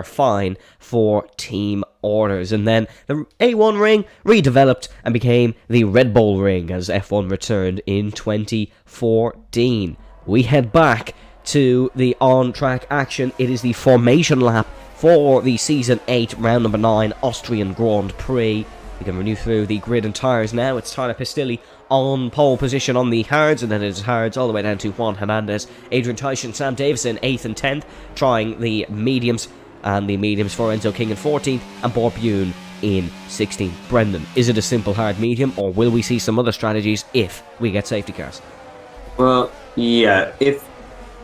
fine for team orders. And then the A1 Ring redeveloped and became the Red Bull Ring as F1 returned in 2014. We head back to the on-track action. It is the formation lap for the Season 8, Round Number 9 Austrian Grand Prix. We can renew through the grid and tyres now. It's Tyler Pistilli on pole position on the hards, and then it's hards all the way down to Juan Hernandez, Adrian Tyson, Sam Davison 8th and 10th, trying the mediums, and the mediums for Enzo King in 14th, and Bob Bune in 16th. Brendan, is it a simple hard medium, or will we see some other strategies if we get safety cars? Well, yeah, if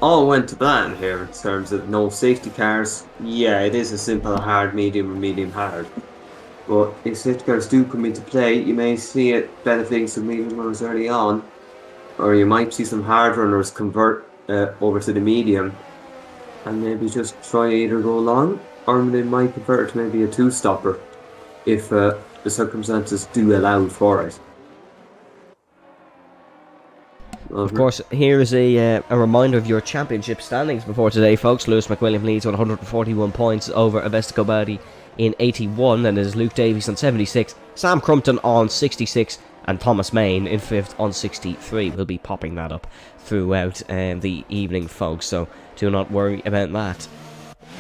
all went to plan here in terms of no safety cars, yeah, it is a simple hard medium or medium hard. But if safety cars do come into play, you may see it benefiting some medium runners early on, or you might see some hard runners convert over to the medium and maybe just try either go long, or they might convert to maybe a two-stopper if the circumstances do allow for it. Of course, here is a reminder of your championship standings before today, folks. Lewis McWilliam leads on 141 points over Avesta Kobadi in 81, and is Luke Davies on 76, Sam Crumpton on 66, and Thomas Main in 5th on 63. We'll be popping that up throughout the evening, folks, so do not worry about that.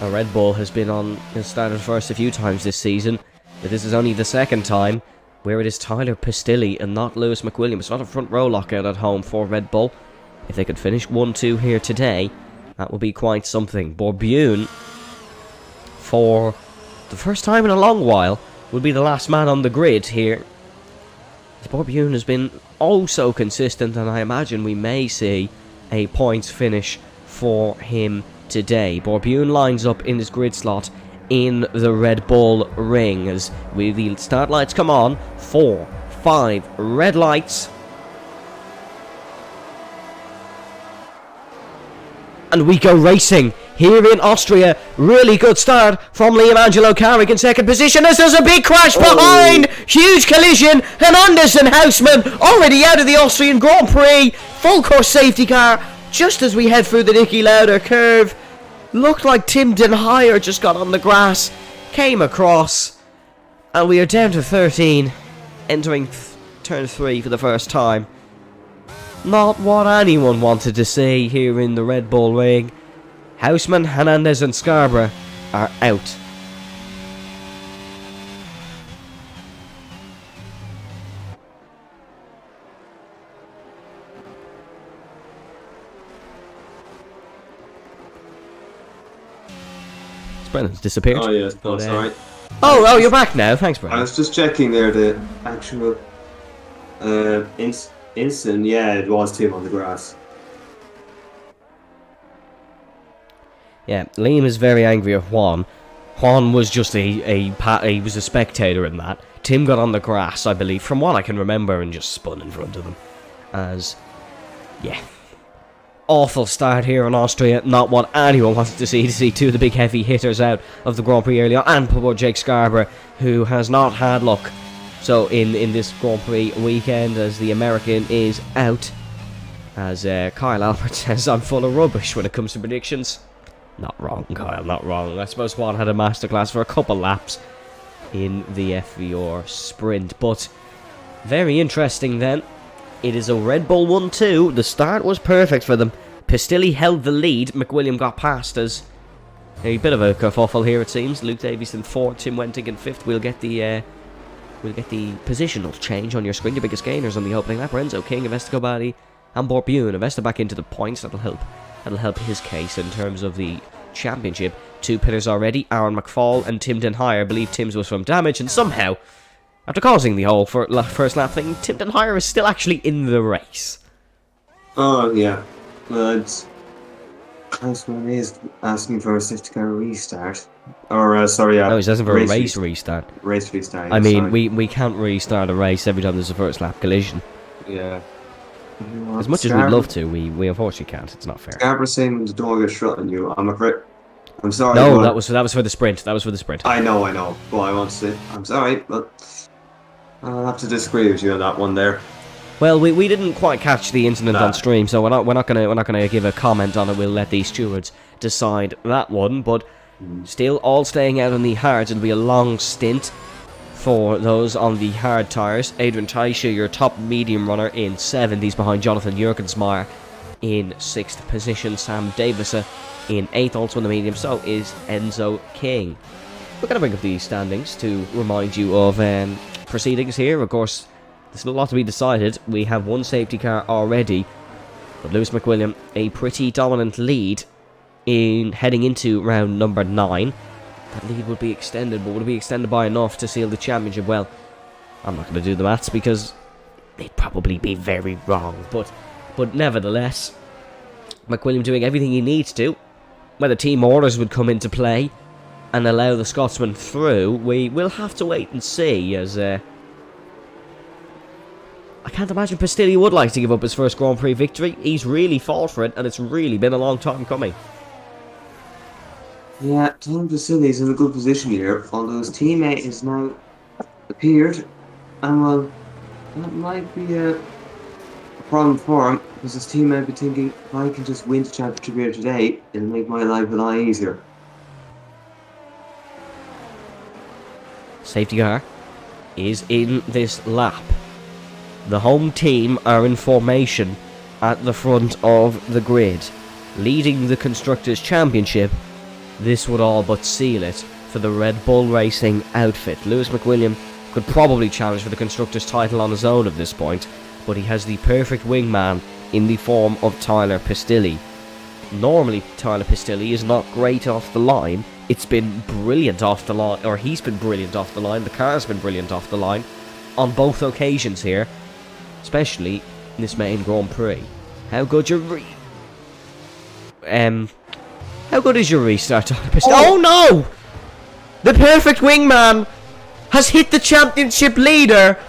Red Bull has been on the started first a few times this season, but this is only the second time where it is Tyler Pistilli and not Lewis McWilliam. It's not a front row lockout at home for Red Bull. If they could finish 1-2 here today, that would be quite something. Borbune, for the first time in a long while, will be the last man on the grid here. Borbune has been oh so consistent, and I imagine we may see a points finish for him today. Borbune lines up in his grid slot in the Red Bull Ring as the start lights come on. 4, 5 red lights. And we go racing here in Austria. Really good start from Liam Angelo Carrick in second position as there's a big crash behind. Huge collision. Hernandez and Houseman already out of the Austrian Grand Prix. Full course safety car just as we head through the Niki Lauda curve. Looked like Tim Denhyer just got on the grass, came across, and we are down to 13, entering turn 3 for the first time. Not what anyone wanted to see here in the Red Bull Ring. Houseman, Hernandez and Scarborough are out. Brennan's disappeared. Oh yes, no, sorry. Oh, you're back now. Thanks, Brennan. I was just checking there the actual instant. Yeah, it was Tim on the grass. Yeah, Liam is very angry at Juan. Juan was just he was a spectator in that. Tim got on the grass, I believe, from what I can remember, and just spun in front of them. As, yeah. Awful start here in Austria, not what anyone wanted to see two of the big heavy hitters out of the Grand Prix early on, and poor Jake Scarborough, who has not had luck so in this Grand Prix weekend, as the American is out, as Kyle Albert says, I'm full of rubbish when it comes to predictions. Not wrong, Kyle, not wrong. I suppose Juan had a masterclass for a couple laps in the FVR sprint, but very interesting then. It is a Red Bull 1-2. The start was perfect for them. Pistilli held the lead. McWilliam got past as a bit of a kerfuffle here, it seems. Luke Davies in 4th, Tim Wenting in 5th. We'll get the positional change on your screen. Your biggest gainers on the opening lap. Renzo King, Avesta Kobadi, and Borbune. Avesta back into the points. That'll help his case in terms of the championship. 2 pitters already. Aaron McFall and Tim Denhyer. I believe Tim's was from damage, and somehow, after causing the whole first lap thing, Tim Denhyer is still actually in the race. Oh, yeah. Well, Houseman is asking for a safety car restart. Or, sorry, no, he's asking for a race restart. Race restart, I mean, sorry. we can't restart a race every time there's a first lap collision. Yeah. As much as we'd love to, we unfortunately can't. It's not fair. Scarborough saying when the door gets shut on you, I'm afraid. I'm sorry. No, that was for the sprint. That was for the sprint. I know. Well, I want to say, I'm sorry, but I'll have to disagree with you on that one there. Well, we didn't quite catch the incident on stream, so we're not gonna give a comment on it. We'll let the stewards decide that one. But still, all staying out on the hards. It'll be a long stint for those on the hard tyres. Adrian Taisha, your top medium runner, in 7th. He's behind Jonathan Jurgensmeyer in 6th position. Sam Davison in 8th, also in the medium. So is Enzo King. We're going to bring up the standings to remind you of proceedings here. Of course, there's a lot to be decided. We have one safety car already, but Lewis McWilliam, a pretty dominant lead in heading into round number 9. That lead would be extended, but would it be extended by enough to seal the championship? Well, I'm not going to do the maths because they'd probably be very wrong. But nevertheless, McWilliam doing everything he needs to. Whether team orders would come into play and allow the Scotsman through, we will have to wait and see, as I can't imagine Pistilli would like to give up his first Grand Prix victory. He's really fought for it, and it's really been a long time coming. Yeah, Tom Pistilli is in a good position here, although his teammate has now appeared, and well, that might be a problem for him, because his team might be thinking, if I can just win the championship here today, it'll make my life a lot easier. Safety car is in this lap. The home team are in formation at the front of the grid, leading the Constructors' Championship. This would all but seal it for the Red Bull Racing outfit. Lewis McWilliam could probably challenge for the Constructors' title on his own at this point, but he has the perfect wingman in the form of Tyler Pistilli. Normally, Tyler Pistilli is not great off the line. It's been brilliant off the line, or he's been brilliant off the line. The car's been brilliant off the line on both occasions here, especially in this main Grand Prix. How good How good is your restart, Tyler Pistilli? Oh no! The perfect wingman has hit the championship leader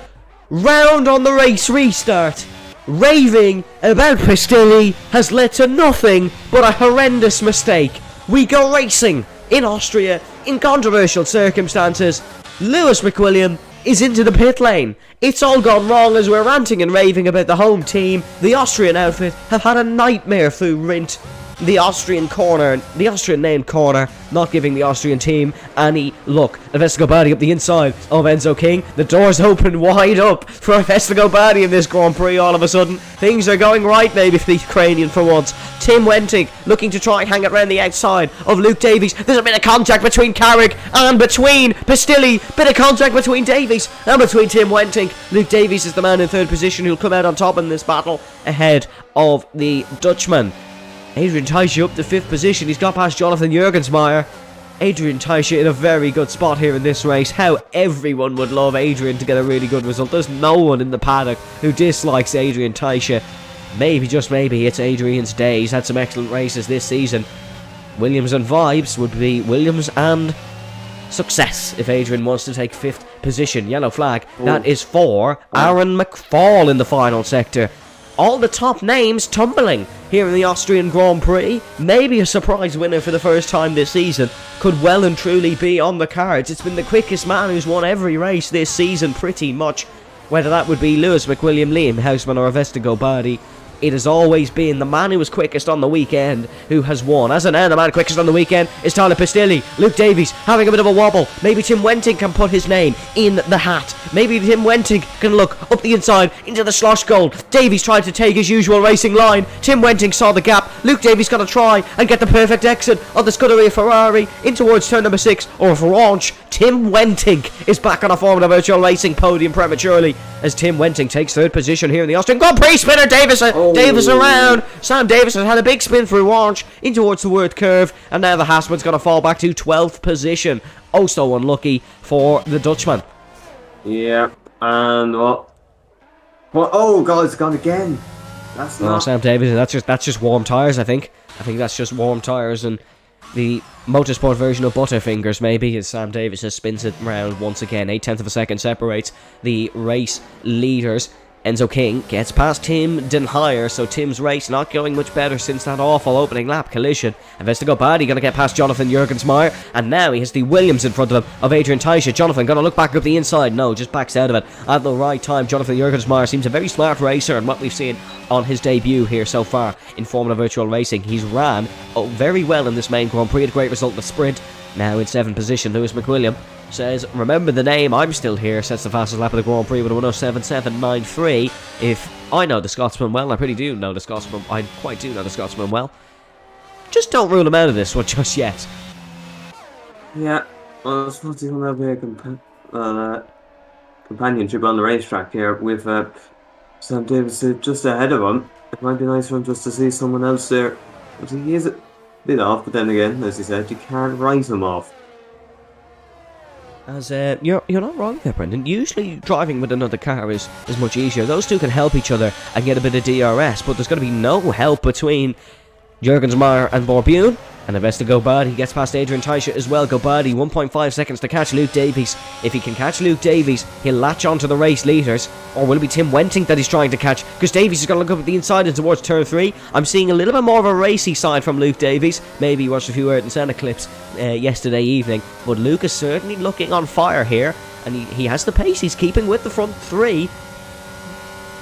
round on the race restart. Raving about Pistilli has led to nothing but a horrendous mistake. We go racing in Austria in controversial circumstances. Lewis McWilliam is into the pit lane. It's all gone wrong as we're ranting and raving about the home team. The Austrian outfit have had a nightmare through Rindt. The Austrian named corner, not giving the Austrian team any luck. Avestegobadi up the inside of Enzo King. The doors open wide up for Avestegobadi in this Grand Prix all of a sudden. Things are going right maybe for the Ukrainian for once. Tim Wenting looking to try and hang it around the outside of Luke Davies. There's a bit of contact between Carrick and between Pistilli. Bit of contact between Davies and between Tim Wenting. Luke Davies is the man in 3rd position who'll come out on top in this battle ahead of the Dutchman. Adrian Taisha up to 5th position. He's got past Jonathan Jurgensmeyer. Adrian Taisha in a very good spot here in this race. How everyone would love Adrian to get a really good result. There's no one in the paddock who dislikes Adrian Taisha. Maybe, just maybe, it's Adrian's day. He's had some excellent races this season. Williams and vibes would be Williams and success if Adrian wants to take 5th position. Yellow flag. That is for Aaron McFall in the final sector. All the top names tumbling here in the Austrian Grand Prix. Maybe a surprise winner for the first time this season could well and truly be on the cards. It's been the quickest man who's won every race this season pretty much. Whether that would be Lewis McWilliam, Liam Houseman or Avestegobadi, it has always been the man who was quickest on the weekend who has won. As of now, the man quickest on the weekend is Tyler Pistilli. Luke Davies having a bit of a wobble. Maybe Tim Wenting can put his name in the hat. Maybe Tim Wenting can look up the inside into the slosh goal. Davies tried to take his usual racing line. Tim Wenting saw the gap. Luke Davies got to try and get the perfect exit of the Scuderia Ferrari in towards turn number 6 or Franche. Tim Wenting is back on a Formula Virtual Racing podium prematurely as Tim Wenting takes 3rd position here in the Austrian Grand Prix. Spinner Davis around. Sam Davis has had a big spin through Orange in towards the word curve, and now the Haasman's going to fall back to 12th position. Oh, so unlucky for the Dutchman. Yeah, and what? Oh God, it's gone again. That's not. Sam Davis. That's just warm tyres, I think. I think that's just warm tyres and the motorsport version of Butterfingers, maybe, as Sam Davis just spins it round once again. 0.8 of a second separates the race leaders. Enzo King gets past Tim Denhire, so Tim's race not going much better since that awful opening lap collision. And Vestago Badi going to get past Jonathan Jurgensmeyer, and now he has the Williams in front of him of Adrian Teiche. Jonathan going to look back up the inside, no, just backs out of it at the right time. Jonathan Jurgensmeyer seems a very smart racer, and what we've seen on his debut here so far in Formula Virtual Racing, he's ran very well in this main Grand Prix, a great result in the sprint. Now in 7th position, Lewis McWilliam says, remember the name, I'm still here, sets the fastest lap of the Grand Prix with a 1:07.793. If I know the Scotsman well, I pretty do know the Scotsman, I quite do know the Scotsman well. Just don't rule him out of this one just yet. Yeah, well, I suppose he's going to have a companionship on the racetrack here with Sam Davis just ahead of him. It might be nice for him just to see someone else there. But he is a bit off, but then again, as you said, you can't write him off. As you're not wrong there, Brendan. Usually driving with another car is much easier. Those two can help each other and get a bit of DRS, but there's going to be no help between Jurgensmeyer and Borbune. And Avesta Gobadi gets past Adrian Teiche as well. Gobadi, 1.5 seconds to catch Luke Davies. If he can catch Luke Davies, he'll latch onto the race leaders. Or will it be Tim Wenting that he's trying to catch? Because Davies is going to look up at the inside and towards turn 3. I'm seeing a little bit more of a racy side from Luke Davies. Maybe he watched a few Ayrton Senna clips yesterday evening. But Luke is certainly looking on fire here. And he has the pace. He's keeping with the front 3.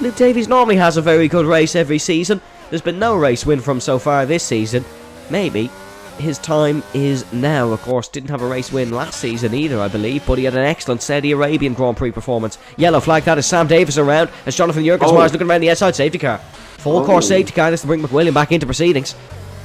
Luke Davies normally has a very good race every season. There's been no race win from so far this season. Maybe his time is now. Of course, didn't have a race win last season either, I believe, but he had an excellent Saudi Arabian Grand Prix performance. Yellow flag, that is Sam Davis around as Jonathan Jurgensmeyer is looking around the outside safety car. Full course safety car, this to bring McWilliam back into proceedings.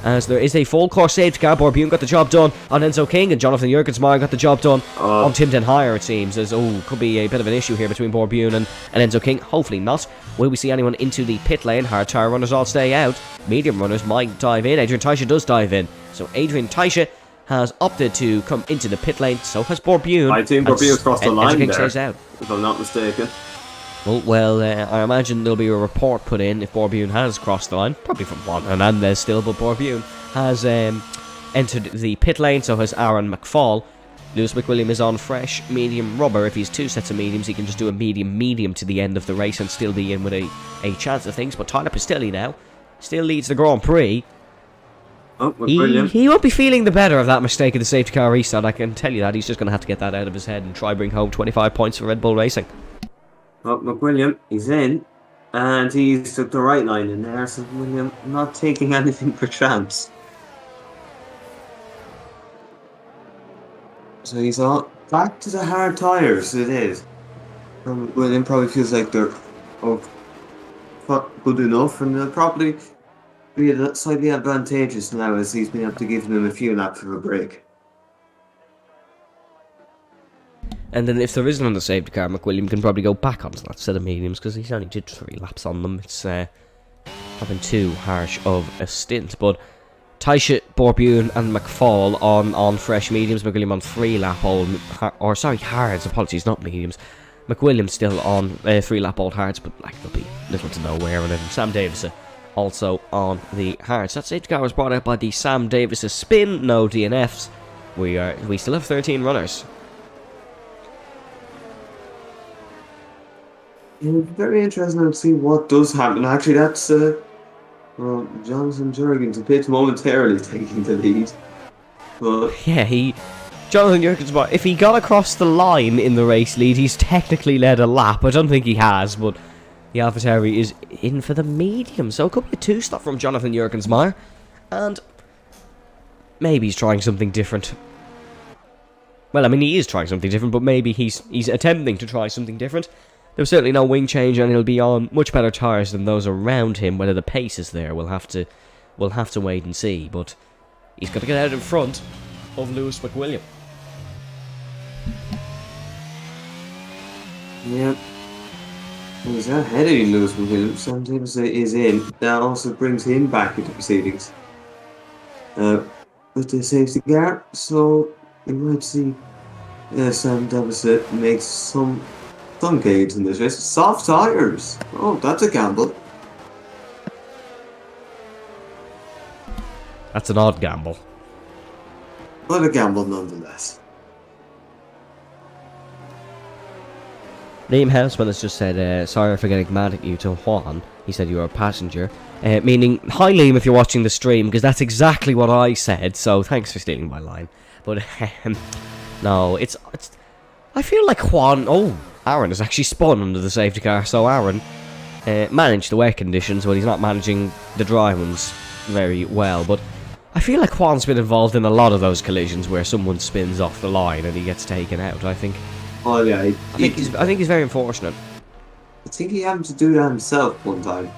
As there is a full course safety car, Borbune got the job done on Enzo King, and Jonathan Jurgensmeyer got the job done on Tim Denhire, it seems. As could be a bit of an issue here between Borbune and Enzo King. Hopefully not. Will we see anyone into the pit lane? Hard tyre runners all stay out. Medium runners might dive in. Adrian Teiche does dive in. So Adrian Teiche has opted to come into the pit lane. So has Borbune. I think Borbune's crossed the line there, stays out. if I'm not mistaken. Well, I imagine there'll be a report put in if Borbune has crossed the line. Probably from Juan Hernandez still, but Borbune has entered the pit lane. So has Aaron McFall. Lewis McWilliam is on fresh medium rubber. If he's 2 sets of mediums, he can just do a medium to the end of the race and still be in with a chance of things. But Tyler Pistilli now still leads the Grand Prix. Oh, he won't be feeling the better of that mistake of the safety car restart, I can tell you that. He's just going to have to get that out of his head and try bring home 25 points for Red Bull Racing. Oh, McWilliam, he's in, and he's took the right line in there, so McWilliam not taking anything for chance. So he's all back to the hard tyres, it is. And McWilliam probably feels like they're good enough, and they'll probably be slightly advantageous now as he's been able to give them a few laps of a break. And then if there isn't on the safety car, McWilliam can probably go back onto that set of mediums because he's only did 3 laps on them. It's not been too harsh of a stint. But Teiche, Borbune and McFall on fresh mediums. McWilliam on 3-lap old, hards. Apologies, not mediums. McWilliam still on 3-lap old hards, but there'll be little to no wear on it. And Sam Davis also on the hards. That safety car was brought out by the Sam Davis spin. No DNFs. We still have 13 runners. It's very interesting to see what does happen. Actually, that's Jonathan Jurgens a bit momentarily taking the lead. But yeah, Jonathan Jurgens, if he got across the line in the race lead, he's technically led a lap. I don't think he has, but the AlphaTauri is in for the medium. So it could be a 2-stop from Jonathan Jurgensmeyer. And maybe he's trying something different. Well, I mean, he is trying something different, but maybe he's attempting to try something different. There was certainly no wing change, and he'll be on much better tyres than those around him. Whether the pace is there, we'll have to wait and see. But he's got to get out in front of Lewis McWilliam. Yeah, he's ahead of Lewis McWilliam. Sam Davis is in. That also brings him back into proceedings with the safety car. So you might see Sam Davis makes some gains in this race. Soft tyres. Oh, that's a gamble. That's an odd gamble. But a gamble nonetheless. Liam Houseman has just said, sorry for getting mad at you to Juan. He said you were a passenger. Meaning, hi Liam if you're watching the stream, because that's exactly what I said, so thanks for stealing my line. But, no, it's I feel like Juan... Oh, Aaron has actually spun under the safety car, so Aaron managed the wet conditions, but he's not managing the dry ones very well. But I feel like Juan's been involved in a lot of those collisions where someone spins off the line and he gets taken out, I think. Oh yeah, I think he's very unfortunate. I think he happened to do that himself one time.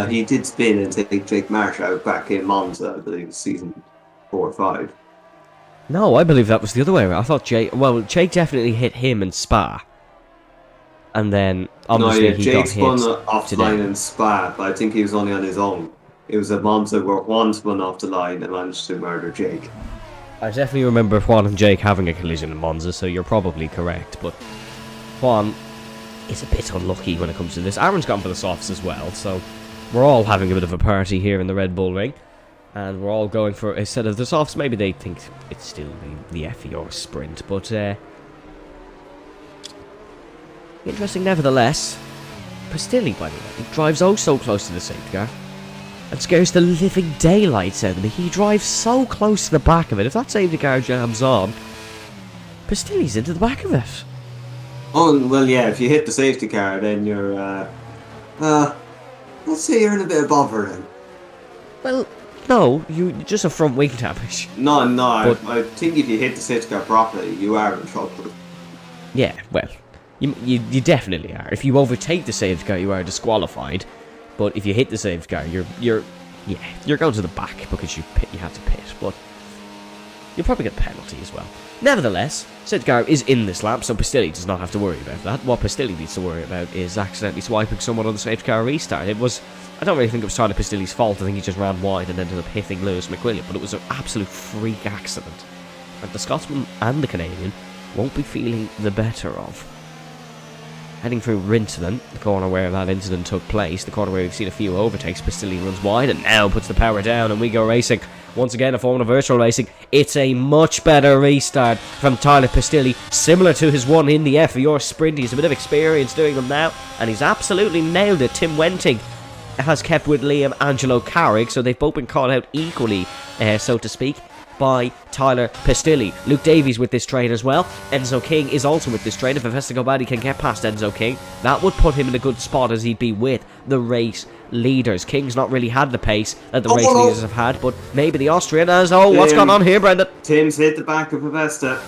He did spin and take Jake Marsh out back in Monza, I believe, season 4 or 5. No, I believe that was the other way around. I thought Jake definitely hit him in Spa. And then, obviously, he Jake got spun hit off the line in Spa, but I think he was only on his own. It was at Monza where Juan spun off the line and managed to murder Jake. I definitely remember Juan and Jake having a collision in Monza, so you're probably correct, but Juan is a bit unlucky when it comes to this. Aaron's gone for the softs as well, so we're all having a bit of a party here in the Red Bull Ring, and we're all going for, instead of the softs, maybe they think it's still the FVR sprint, but interesting nevertheless. Pastilli, by the way, drives oh so close to the safety car and scares the living daylights out of me. He drives so close to the back of it. If that safety car jams on, Pastilli's into the back of it. Oh, well, yeah, if you hit the safety car, then you're, let's say you're in a bit of bother then. Well, no, you're just a front wing damage. No, I think if you hit the safety car properly, you are in trouble. Yeah, well, you definitely are. If you overtake the safety car, you are disqualified. But if you hit the safety car, you're going to the back because you have to pit. But you'll probably get a penalty as well. Nevertheless, safety car is in this lap, so Pastilli does not have to worry about that. What Pastilli needs to worry about is accidentally swiping someone on the safety car restart. I don't really think it was Tyler Pastilli's fault. I think he just ran wide and ended up hitting Lewis McWilliam. But it was an absolute freak accident. And the Scotsman and the Canadian won't be feeling the better of. Heading through Rintonen, the corner where that incident took place, the corner where we've seen a few overtakes, Pastilli runs wide and now puts the power down and we go racing. Once again, a form of virtual racing. It's a much better restart from Tyler Pastilli, similar to his one in the FVR sprint. He's a bit of experience doing them now, and he's absolutely nailed it. Tim Wenting has kept with Liam Angelo Carrick, so they've both been caught out equally, so to speak, by Tyler Pastilli. Luke Davies with this train as well. Enzo King is also with this train. If Gobadi can get past Enzo King, that would put him in a good spot as he'd be with the race leaders. King's not really had the pace that the race leaders have had, but maybe the Austrian has. Oh, what's going on here, Brendan? Tim's hit the back of Avesta.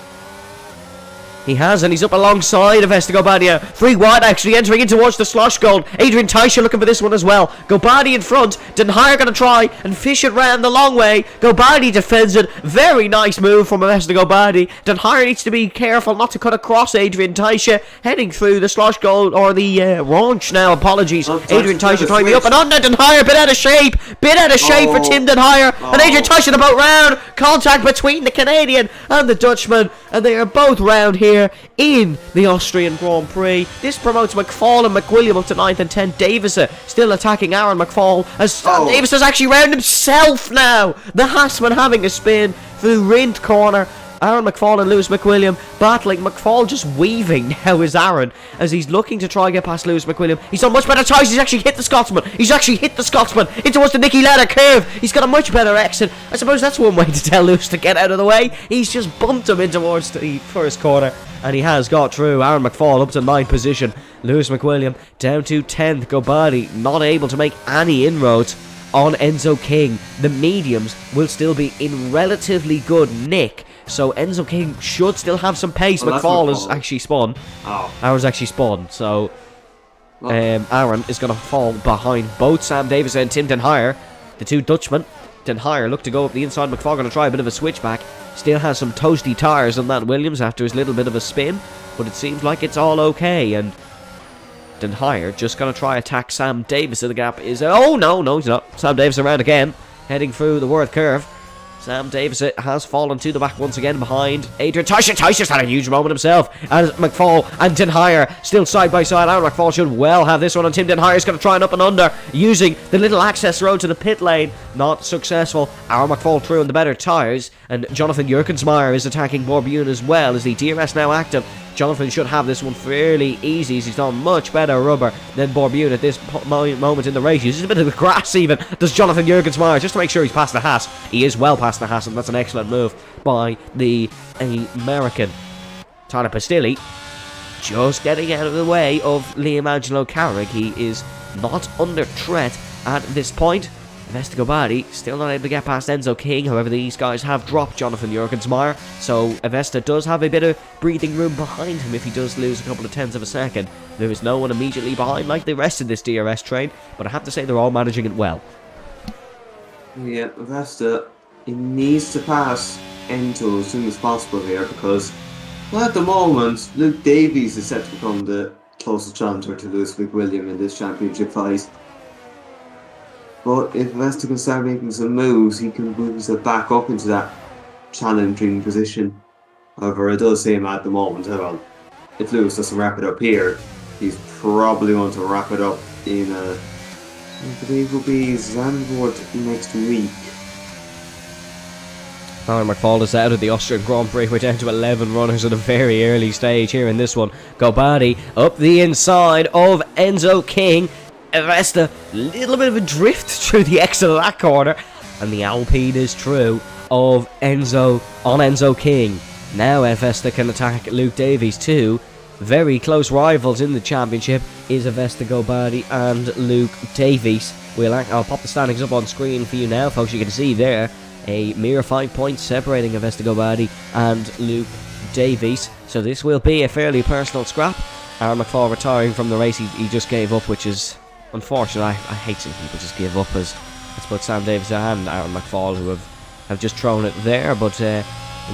He has, and he's up alongside of Gobadia. Free wide, actually, entering in towards the slosh goal. Adrian Teicher looking for this one as well. Gobadi in front. Den Heyer going to try and fish it round the long way. Gobadi defends it. Very nice move from Gobadi. Den Heyer needs to be careful not to cut across Adrian Teicher. Heading through the slosh goal, or the raunch now, apologies. Adrian Teicher trying to be up and under Den Heyer. Bit out of shape. For Tim Den Heyer. And Adrian Teicher about round. Contact between the Canadian and the Dutchman. And they are both round here in the Austrian Grand Prix. This promotes McFall and McWilliam up to 9th and 10th. Davison still attacking Aaron McFall as Davis is actually round himself now. The Hassman having a spin through Rint corner. Aaron McFall and Lewis McWilliam battling. McFall just weaving now is Aaron as he's looking to try and get past Lewis McWilliam. He's on much better ties. He's actually hit the Scotsman. In towards the Nicky Lauda curve. He's got a much better exit. I suppose that's one way to tell Lewis to get out of the way. He's just bumped him in towards the first corner and he has got through. Aaron McFall up to 9th position. Lewis McWilliam down to 10th. Gobadi not able to make any inroads on Enzo King. The mediums will still be in relatively good nick. So Enzo King should still have some pace. McFall has actually spun. Aaron's actually spun. So Aaron is going to fall behind both Sam Davis and Tim Den Heyer. The two Dutchmen. Den Heyer look to go up the inside. McFall going to try a bit of a switchback. Still has some toasty tires on that Williams after his little bit of a spin. But it seems like it's all okay. And Den Heyer just going to try attack Sam Davis. So the gap is... Oh, no, he's not. Sam Davis around again. Heading through the Worth curve. Sam Davis has fallen to the back once again behind Adrian Tyson. Tyson's had a huge moment himself. And McFall and Den Heyer still side by side. Aaron McFall should well have this one. And Tim Den Heyer's going to try an up and under using the little access road to the pit lane. Not successful. Aaron McFall threw in the better tyres. And Jonathan Jurgensmeyer is attacking Borbune as well. As the DRS now active. Jonathan should have this one fairly easy as he's done much better rubber than Borbune at this moment in the race. Uses a bit of the grass even, does Jonathan Jurgensmeyer, just to make sure he's past the Haas. He is well past the Haas, and that's an excellent move by the American. Tyler Pastilli just getting out of the way of Liam Angelo Carrick. He is not under threat at this point. Vesta Gobadi still not able to get past Enzo King. However, these guys have dropped Jonathan Jurgensmeyer, so Avesta does have a bit of breathing room behind him if he does lose a couple of tenths of a second. There is no one immediately behind like the rest of this DRS train, but I have to say they're all managing it well. Yeah, Avesta, he needs to pass Enzo as soon as possible here because, well, at the moment, Luke Davies is set to become the closest challenger to Lewis McWilliam in this championship fight. But if Vesta can start making some moves, he can move himself back up into that challenging position. However, it does seem at the moment, well, if Lewis doesn't wrap it up here, he's probably going to wrap it up in, I believe it will be Zandvoort next week. Aaron McFall is out of the Austrian Grand Prix. We're down to 11 runners at a very early stage here in this one. Gobadi up the inside of Enzo King. Avesta, little bit of a drift through the exit of that corner, and the Alpine is true of Enzo King. Now Avesta can attack Luke Davies too. Very close rivals in the championship is Avesta Gobadi and Luke Davies. I'll pop the standings up on screen for you now, folks. You can see there a mere 5 points separating Avesta Gobadi and Luke Davies. So this will be a fairly personal scrap. Aaron McFall retiring from the race. He just gave up, which is unfortunate. I hate seeing people just give up, as it's both Sam Davis and Aaron McFall who have just thrown it there. But when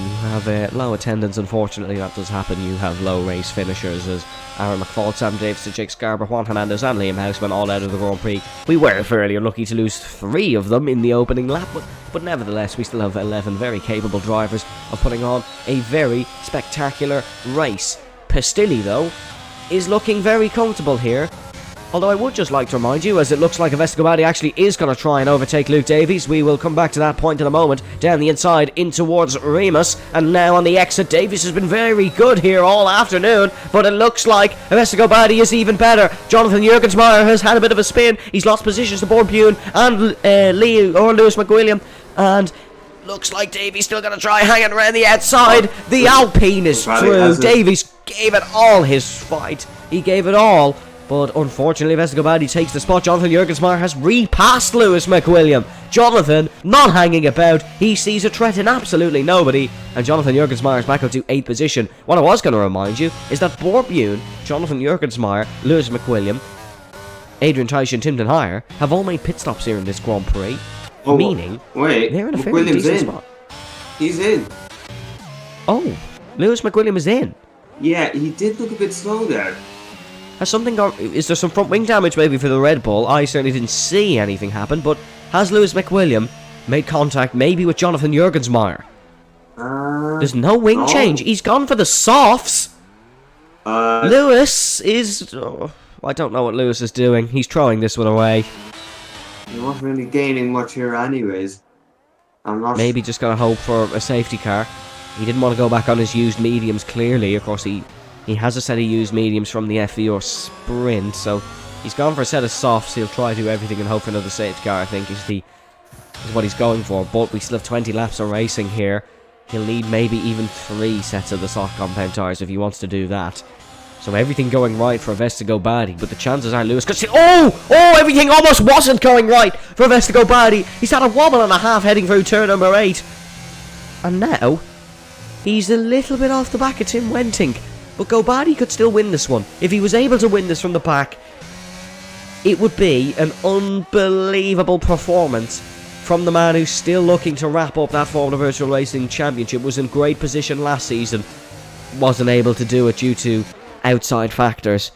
you have low attendance, unfortunately that does happen. You have low race finishers as Aaron McFall, Sam Davis, Jake Scarborough, Juan Hernandez and Liam Houseman all out of the Grand Prix. We were fairly unlucky to lose 3 of them in the opening lap, but nevertheless we still have 11 very capable drivers of putting on a very spectacular race. Pastilli though is looking very comfortable here. Although I would just like to remind you, as it looks like Avesta Gobadi actually is going to try and overtake Luke Davies. We will come back to that point in a moment. Down the inside, in towards Remus. And now on the exit, Davies has been very good here all afternoon. But it looks like Avesta Gobadi is even better. Jonathan Jurgensmeyer has had a bit of a spin. He's lost positions to Borbune and Lewis McWilliam. And looks like Davies still going to try hanging around the outside. The Alpine is through. Davies gave it all his fight. He gave it all. But unfortunately, Vesta Gobadi takes the spot. Jonathan Jurgensmeyer has repassed Lewis McWilliam. Jonathan not hanging about. He sees a threat in absolutely nobody. And Jonathan Jurgensmeyer is back up to 8th position. What I was going to remind you is that Borbune, Jonathan Jurgensmeyer, Lewis McWilliam, Adrian Tyson, Tim Den Heyer have all made pit stops here in this Grand Prix. Meaning, they're in a fairly decent spot. He's in. Oh, Lewis McWilliam is in. Yeah, he did look a bit slow there. Has something gone? Is there some front wing damage maybe for the Red Bull? I certainly didn't see anything happen, but has Lewis McWilliam made contact maybe with Jonathan Jurgensmeyer? There's no wing change. He's gone for the softs. Lewis is... Oh, I don't know what Lewis is doing. He's throwing this one away. He's not really gaining much here anyways. I'm not... Maybe just going to hope for a safety car. He didn't want to go back on his used mediums, clearly. Of course, he has a set of used mediums from the FVR Sprint, so he's gone for a set of softs. He'll try to do everything and hope for another safety car, I think, is what he's going for. But we still have 20 laps of racing here. He'll need maybe even 3 sets of the soft compound tyres if he wants to do that. So everything going right for Avesta Gobadi, but the chances are Lewis could see... everything almost wasn't going right for Avesta Gobadi. He's had a wobble and a half heading through turn number 8. And now, he's a little bit off the back of Tim Wenting. But Gobadi could still win this one. If he was able to win this from the pack, it would be an unbelievable performance from the man who's still looking to wrap up that Formula Virtual Racing Championship. Was in great position last season, wasn't able to do it due to outside factors.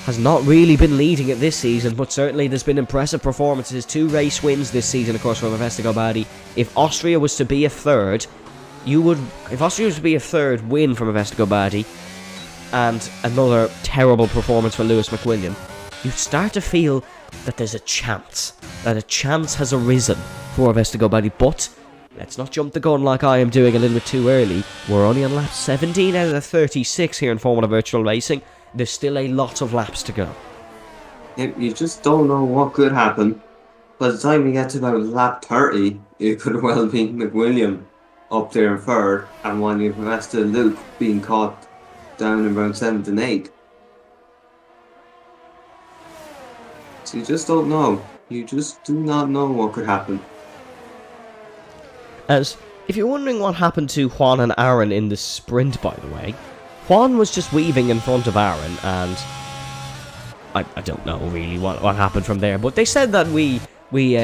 has not really been leading it this season, but certainly there's been impressive performances. 2 race wins this season, of course, from Avesta Gobadi. If Austria was to be a third, if Austria was to be a third win from Avesta Gobadi, and another terrible performance for Lewis McWilliam, you start to feel that there's a chance has arisen for Avesta Gobadi, but let's not jump the gun like I am doing a little bit too early. We're only on lap 17 out of the 36 here in Formula Virtual Racing. There's still a lot of laps to go. You just don't know what could happen. By the time you get to about lap 30, it could well be McWilliam up there in third, and one you've Avesta Luke being caught down in around 7th and 8th. So you just don't know. You just do not know what could happen. As if you're wondering what happened to Juan and Aaron in the sprint, by the way, Juan was just weaving in front of Aaron, and I don't know really what happened from there, but they said that we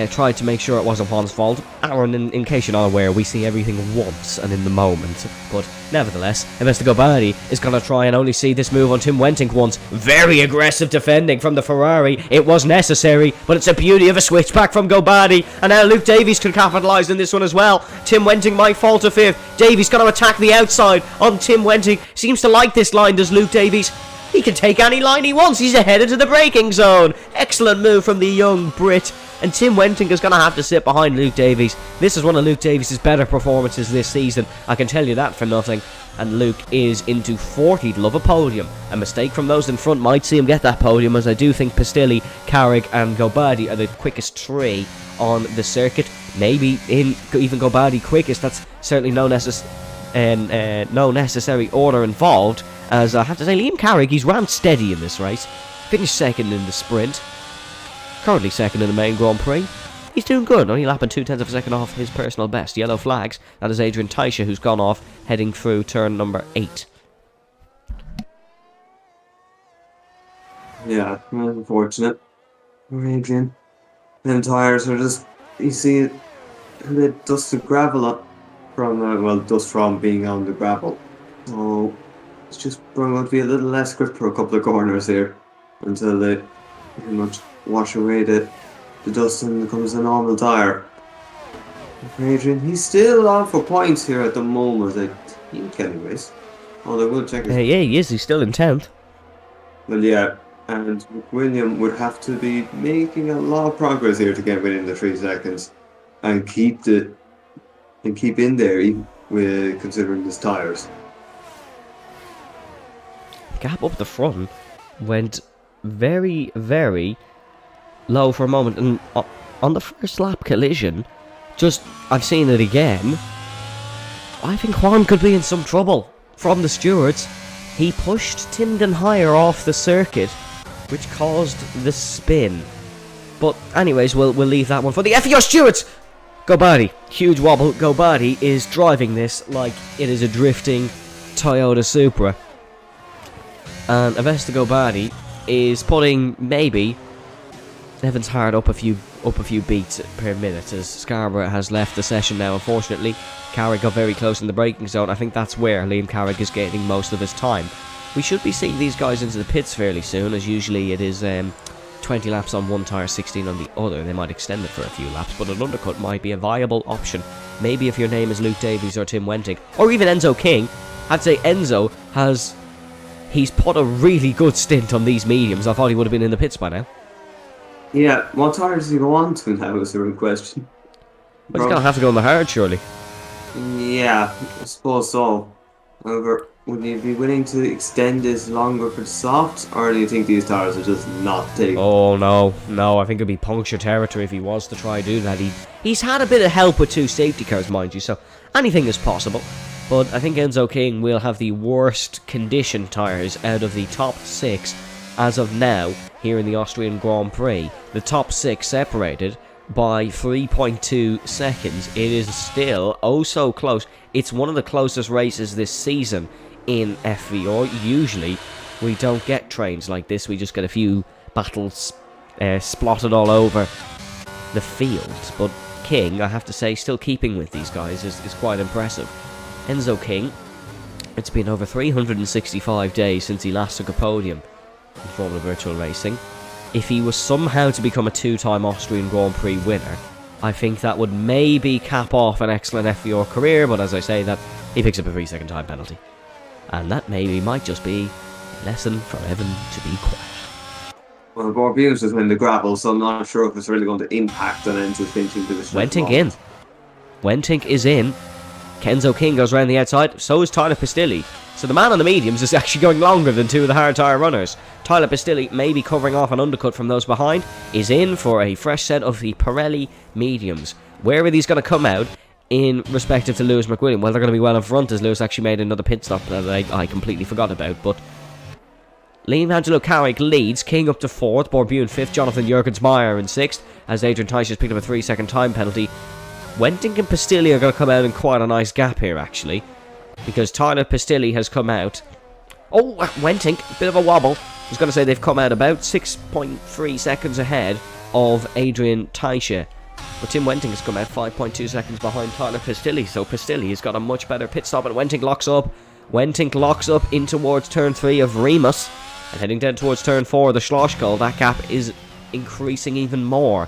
tried to make sure it wasn't Juan's fault. Aaron, in case you're not aware, we see everything once and in the moment. But nevertheless, Avesta Gobadi is going to try and only see this move on Tim Wenting once. Very aggressive defending from the Ferrari. It was necessary, but it's a beauty of a switchback from Gobadi. And now Luke Davies could capitalise on this one as well. Tim Wenting might fall to 5th. Davies going to attack the outside on Tim Wenting. Seems to like this line, does Luke Davies. He can take any line he wants. He's headed to the braking zone. Excellent move from the young Brit. And Tim Wenting is going to have to sit behind Luke Davies. This is one of Luke Davies' better performances this season. I can tell you that for nothing. And Luke is into 40th. Love a podium. A mistake from those in front might see him get that podium, as I do think Pistilli, Carrick and Gobadi are the quickest 3 on the circuit. Maybe even Gobadi quickest. That's certainly no necessary order involved. As I have to say, Liam Carrick, he's ran steady in this race. Finished 2nd in the sprint. Currently 2nd in the main Grand Prix. He's doing good, only lapping 0.2 of a second off his personal best. Yellow flags. That is Adrian Taisha, who's gone off, heading through turn number 8. Yeah, unfortunate for Adrian. Them tyres are just, you see, they dust the gravel up from, dust from being on the gravel. So it's just going to be a little less grip for a couple of corners here until they pretty much wash away the dust and becomes a normal tyre. For Adrian, he's still on for points here at the moment. He can get a race. Oh, they will check his... Yeah, he is. He's still in 10th. Well, yeah, and McWilliam would have to be making a lot of progress here to get within the 3 seconds and keep in there, even with considering his tyres. Gap up the front went very, very low for a moment, and on the first lap collision, I've seen it again. I think Juan could be in some trouble from the stewards. He pushed Timden higher off the circuit, which caused the spin. But anyways, we'll leave that one for the FVR stewards. Gobadi, huge wobble. Gobadi is driving this like it is a drifting Toyota Supra. And Avesta Gobadi is putting maybe Evans Hard up a few beats per minute, as Scarborough has left the session now, unfortunately. Carrick got very close in the braking zone. I think that's where Liam Carrick is getting most of his time. We should be seeing these guys into the pits fairly soon, as usually it is 20 laps on one tyre, 16 on the other. They might extend it for a few laps, but an undercut might be a viable option. Maybe if your name is Luke Davies or Tim Wenting, or even Enzo King. I'd say Enzo he's put a really good stint on these mediums. I thought he would have been in the pits by now. Yeah, what tyre does he go on to now is the real question. But he's going to have to go on the hard, surely. Yeah, I suppose so. However, would you be willing to extend this longer for the softs, or do you think these tyres are just not taking? Oh, no, I think it'd be puncture territory if he was to try to do that. He's had a bit of help with 2 safety cars, mind you, so anything is possible. But I think Enzo King will have the worst condition tyres out of the top 6 as of now here in the Austrian Grand Prix. The top 6 separated by 3.2 seconds. It is still oh so close. It's one of the closest races this season in FVR. Usually we don't get trains like this. We just get a few battles splotted all over the field. But King, I have to say, still keeping with these guys is quite impressive. Enzo King, it's been over 365 days since he last took a podium. in Formula Virtual Racing. If he was somehow to become a 2-time Austrian Grand Prix winner, I think that would maybe cap off an excellent FVR career, but as I say that, he picks up a 3-second time penalty. And that maybe might just be a lesson for Evan to be quiet. Well, Borbun's just in the gravel, so I'm not sure if it's really going to impact on Enzo's finishing position. Wentink in. Wentink is in. Kenzo King goes around the outside, so is Tyler Pistilli. So the man on the mediums is actually going longer than two of the hard tyre runners. Tyler Pistilli, maybe covering off an undercut from those behind, is in for a fresh set of the Pirelli mediums. Where are these going to come out in respective to Lewis McWilliam? Well, they're going to be well in front, as Lewis actually made another pit stop that I completely forgot about. But Liam Angelo Carrick leads, King up to 4th, Borbune 5th, Jonathan Jurgens-Meyer in 6th, as Adrian Teisch has picked up a 3-second time penalty. Wentink and Pistilli are going to come out in quite a nice gap here, actually, because Tyler Pistilli has come out. Oh, Wentink, bit of a wobble. I was going to say they've come out about 6.3 seconds ahead of Adrian Teisch. But Tim Wentink has come out 5.2 seconds behind Tyler Pistilli, so Pistilli has got a much better pit stop, and Wentink locks up. Wentink locks up in towards turn 3 of Remus, and heading down towards turn 4 of the Schlosskull. That gap is increasing even more.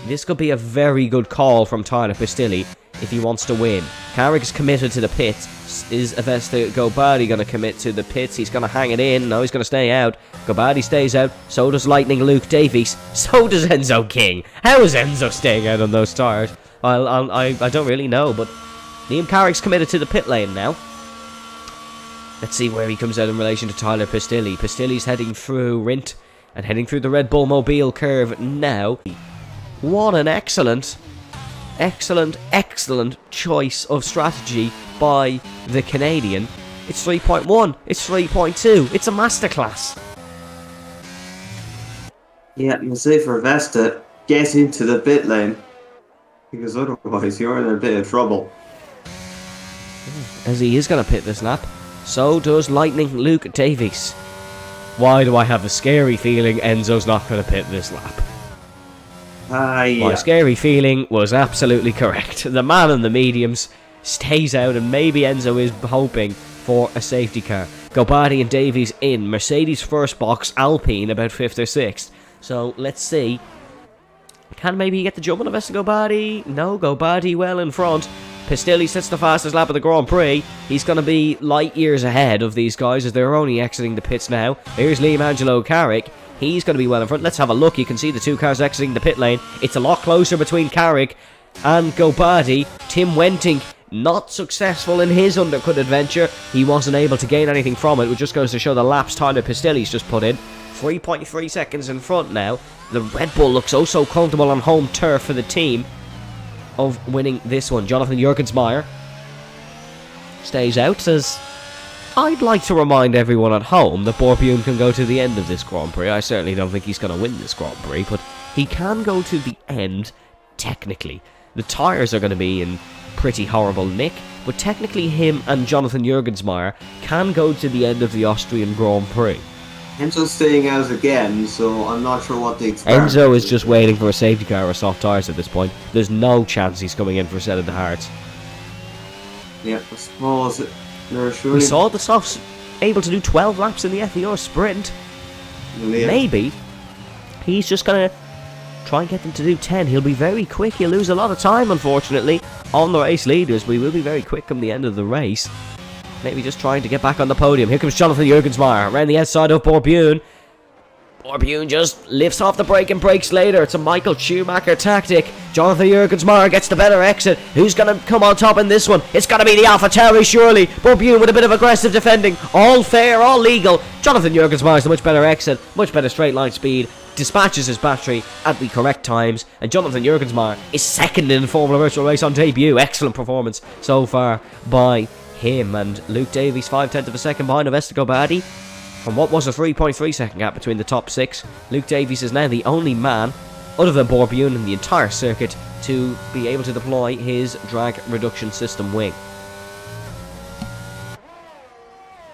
This could be a very good call from Tyler Pistilli if he wants to win. Carrick's committed to the pits. Is Avesta Gobadi going to commit to the pits? He's going to hang it in. No, he's going to stay out. Gobadi stays out. So does Lightning Luke Davies. So does Enzo King. How is Enzo staying out on those tyres? I don't really know, but Liam Carrick's committed to the pit lane now. Let's see where he comes out in relation to Tyler Pistilli. Pistilli's heading through Rint and heading through the Red Bull Mobile curve now. What an excellent choice of strategy by the Canadian. It's 3.1, it's 3.2, it's a masterclass. Yeah, you say for Vesta, get into the pit lane, because otherwise you're in a bit of trouble. As he is going to pit this lap, so does Lightning Luke Davies. Why do I have a scary feeling Enzo's not going to pit this lap? Yeah. My scary feeling was absolutely correct. The man on the mediums stays out, and maybe Enzo is hoping for a safety car. Gobadi and Davies in. Mercedes first box, Alpine about 5th or 6th. So let's see. Can maybe get the jump on the best of Gobadi? No, Gobadi well in front. Pistilli sets the fastest lap of the Grand Prix. He's going to be light years ahead of these guys as they're only exiting the pits now. Here's Liam Angelo Carrick. He's going to be well in front. Let's have a look. You can see the two cars exiting the pit lane. It's a lot closer between Carrick and Gobadi. Tim Wentink, not successful in his undercut adventure. He wasn't able to gain anything from it, which just goes to show the laps Tyler Pistilli's just put in. 3.3 seconds in front now. The Red Bull looks oh so comfortable on home turf for the team of winning this one. Jonathan Jurgens-Meyer stays out, as I'd like to remind everyone at home that Borbune can go to the end of this Grand Prix. I certainly don't think he's going to win this Grand Prix, but he can go to the end, technically. The tyres are going to be in pretty horrible nick, but technically him and Jonathan Jurgens-Meyer can go to the end of the Austrian Grand Prix. Enzo's staying out again, so I'm not sure what they expect. Enzo is just waiting for a safety car or soft tyres at this point. There's no chance he's coming in for a set of the hards. Yeah, I suppose we saw the softs able to do 12 laps in the FVR sprint. Yeah. Maybe he's just going to try and get them to do 10. He'll be very quick. He'll lose a lot of time, unfortunately, on the race leaders, but he will be very quick come the end of the race. Maybe just trying to get back on the podium. Here comes Jonathan Jurgens-Meyer around the outside of Borbune. Borbune just lifts off the brake and brakes later. It's a Michael Schumacher tactic. Jonathan Jurgens-Meyer gets the better exit. Who's going to come on top in this one? It's going to be the AlphaTauri, surely. Borbune with a bit of aggressive defending. All fair, all legal. Jonathan Jurgens-Meyer is the much better exit, much better straight line speed. Dispatches his battery at the correct times. And Jonathan Jurgens-Meyer is second in the Formula Virtual Race on debut. Excellent performance so far by him. And Luke Davies 5/10 of a second behind Avesta Gobadi. And what was a 3.3 second gap between the top 6, Luke Davies is now the only man, other than Borbune, in the entire circuit to be able to deploy his drag reduction system wing.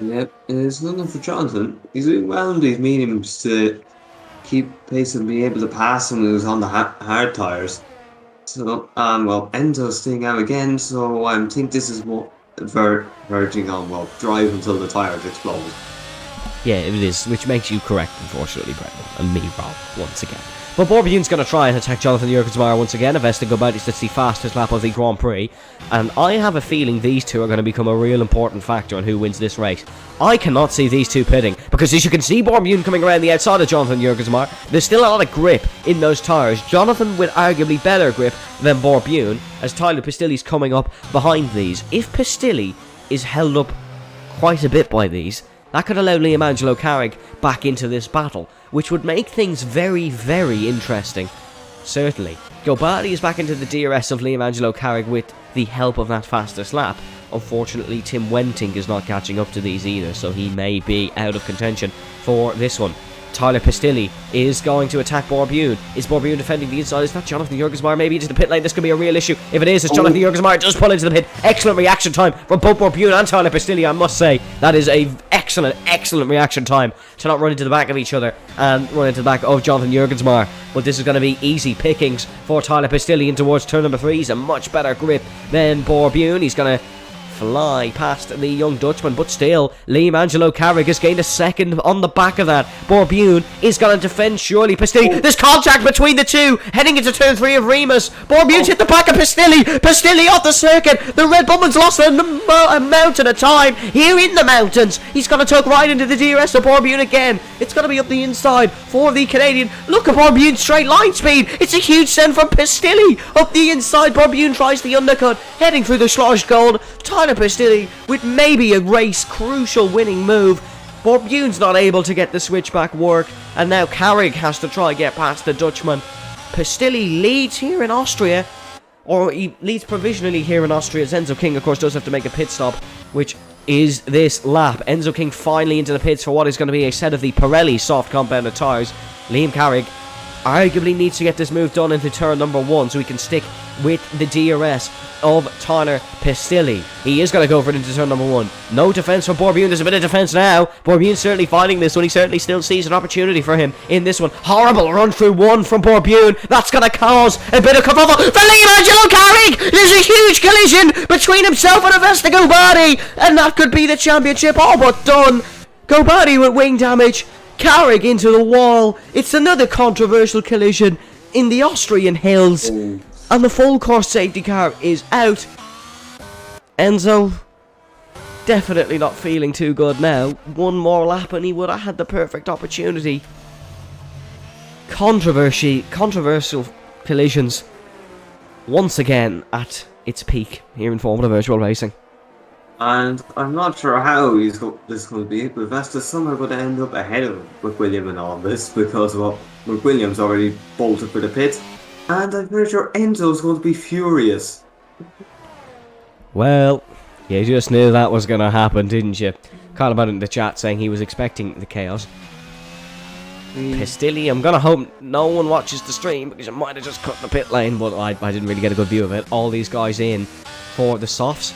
Yep, it's nothing for Jonathan. He's doing well in these mediums to keep pace and be able to pass him when he was on the hard tyres. So, well, Enzo's staying out again, so I think this is more verging on, well, drive until the tyres explode. Yeah, it is, which makes you correct, unfortunately, Brendan, and me wrong once again. But Borbune's going to try and attack Jonathan Jurgensmeyer once again. Avesta Gobadis, that's the fastest lap of the Grand Prix. And I have a feeling these two are going to become a real important factor on who wins this race. I cannot see these two pitting, because as you can see Borbune coming around the outside of Jonathan Jurgensmeyer, there's still a lot of grip in those tyres. Jonathan with arguably better grip than Borbune, as Tyler Pistilli's coming up behind these. If Pistilli is held up quite a bit by these, that could allow Liam Angelo Carrig back into this battle, which would make things very, very interesting. Certainly. Gobati is back into the DRS of Liam Angelo Carrig with the help of that fastest lap. Unfortunately, Tim Wenting is not catching up to these either, so he may be out of contention for this one. Tyler Pistilli is going to attack Borbune. Is Borbune defending the inside? Is that Jonathan Jurgensmeyer maybe into the pit lane? This could be a real issue. If it is, it's Jonathan Jurgensmeyer does pull into the pit. Excellent reaction time from both Borbune and Tyler Pistilli, I must say. That is a excellent reaction time to not run into the back of each other and run into the back of Jonathan Jurgensmeyer. But this is going to be easy pickings for Tyler Pistilli in towards turn number 3. He's a much better grip than Borbune. He's going to fly past the young Dutchman, but still, Liam Angelo Carrig has gained a second on the back of that. Borbune is going to defend surely. Pistilli, there's contact between the two, heading into turn 3 of Remus. Borbune's hit the back of Pistilli. Pistilli off the circuit. The Red Bumman's lost a mountain of time here in the mountains. He's going to tuck right into the DRS of Borbune again. It's going to be up the inside for the Canadian. Look at Borbune's straight line speed. It's a huge send from Pistilli up the inside. Borbune tries the undercut, heading through the sloshed gold. Tyler Pistilli with maybe a race crucial winning move. Borbune's not able to get the switchback work, and now Carrig has to try and get past the Dutchman. Pistilli leads here in Austria, or he leads provisionally here in Austria. Enzo King, of course, does have to make a pit stop, which is this lap. Enzo King finally into the pits for what is going to be a set of the Pirelli soft compounded tyres. Liam Carrig arguably needs to get this move done into turn number 1 so he can stick with the DRS of Tyler Pistilli. He is going to go for it into turn number 1. No defence for Borbune. There's a bit of defence now. Borbune's certainly finding this one. He certainly still sees an opportunity for him in this one. Horrible run through 1 from Borbune. That's going to cause a bit of kerfuffle for Liam Angelo Carrig. There's a huge collision between himself and Avesta Gobati, and that could be the championship all but done. Gobati with wing damage. Carrig into the wall. It's another controversial collision in the Austrian hills. And the full course safety car is out. Enzo definitely not feeling too good now. One more lap and he would have had the perfect opportunity. Controversial collisions once again at its peak here in Formula Virtual Racing. And I'm not sure how this is going to be, but Vesta's somehow going to end up ahead of McWilliam in all this, because McWilliam's already bolted for the pit, and I'm pretty sure Enzo's going to be furious. Well, you just knew that was going to happen, didn't you? Carl about it in the chat saying he was expecting the chaos. Pistilli, I'm going to hope no one watches the stream, because I might have just cut the pit lane, but I didn't really get a good view of it. All these guys in for the softs.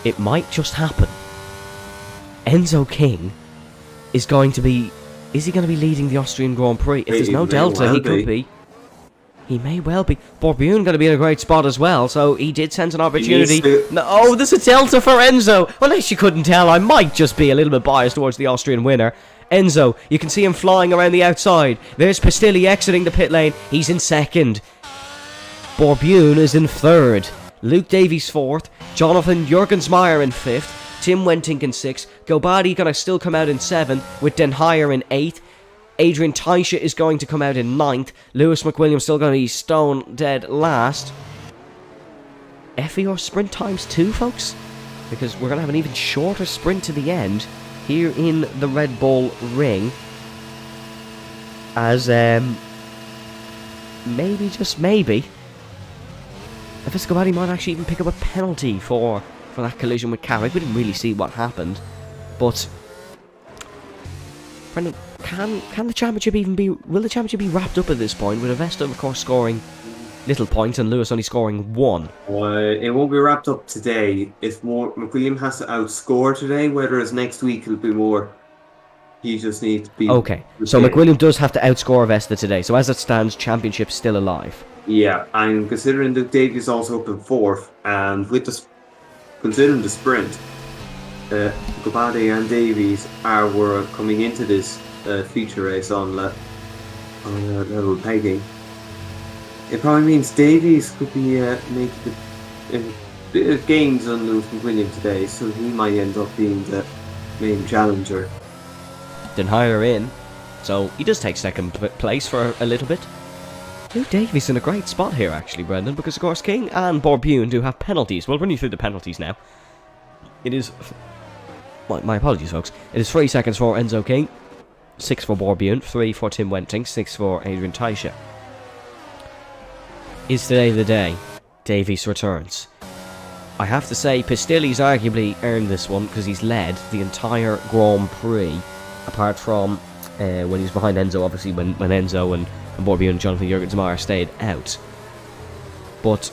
It might just happen. Enzo King is going to be... Is he going to be leading the Austrian Grand Prix? If there's no delta, he could be. He may well be. Borbune going to be in a great spot as well, so he did sense an opportunity. No, there's a delta for Enzo. Unless you couldn't tell, I might just be a little bit biased towards the Austrian winner. Enzo, you can see him flying around the outside. There's Pistilli exiting the pit lane. He's in second. Borbune is in third. Luke Davies 4th, Jonathan Jurgensmeyer in 5th, Tim Wenting in 6th, Gobadi gonna still come out in 7th, with Den Heyer in 8th, Adrian Taisha is going to come out in 9th, Lewis McWilliam still gonna be stone dead last. FVR sprint times 2, folks, because we're gonna have an even shorter sprint to the end here in the Red Bull Ring, as maybe, just maybe, Avesta Gobati might actually even pick up a penalty for that collision with Carrig. We didn't really see what happened, but Brendan, can the championship even be? Will the championship be wrapped up at this point? With Avesta, of course, scoring little points and Lewis only scoring 1. It won't be wrapped up today. If McWilliam has to outscore today, whether it's next week, it'll be more. He just needs to be. Okay, so McWilliam does have to outscore Avesta today. So as it stands, championship's still alive. Yeah, and considering that Davies also up in 4th, and with considering the sprint, Gobadi and Davies were coming into this feature race on level pegging. It probably means Davies could be making a bit of gains on Lewis McWilliam today, so he might end up being the main challenger. Then higher in, so he does take second place for a little bit. Luke Davies in a great spot here, actually, Brendan, because of course King and Borbune do have penalties. We'll run you through the penalties now. It is... my apologies, folks. It is 3 seconds for Enzo King, 6 for Borbune, 3 for Tim Wenting, 6 for Adrian Taisha. Is today the day Davies returns? I have to say, Pistilli's arguably earned this one because he's led the entire Grand Prix, apart from when he was behind Enzo, obviously, when Enzo and Borbune and Jonathan Jurgensmeyer stayed out. But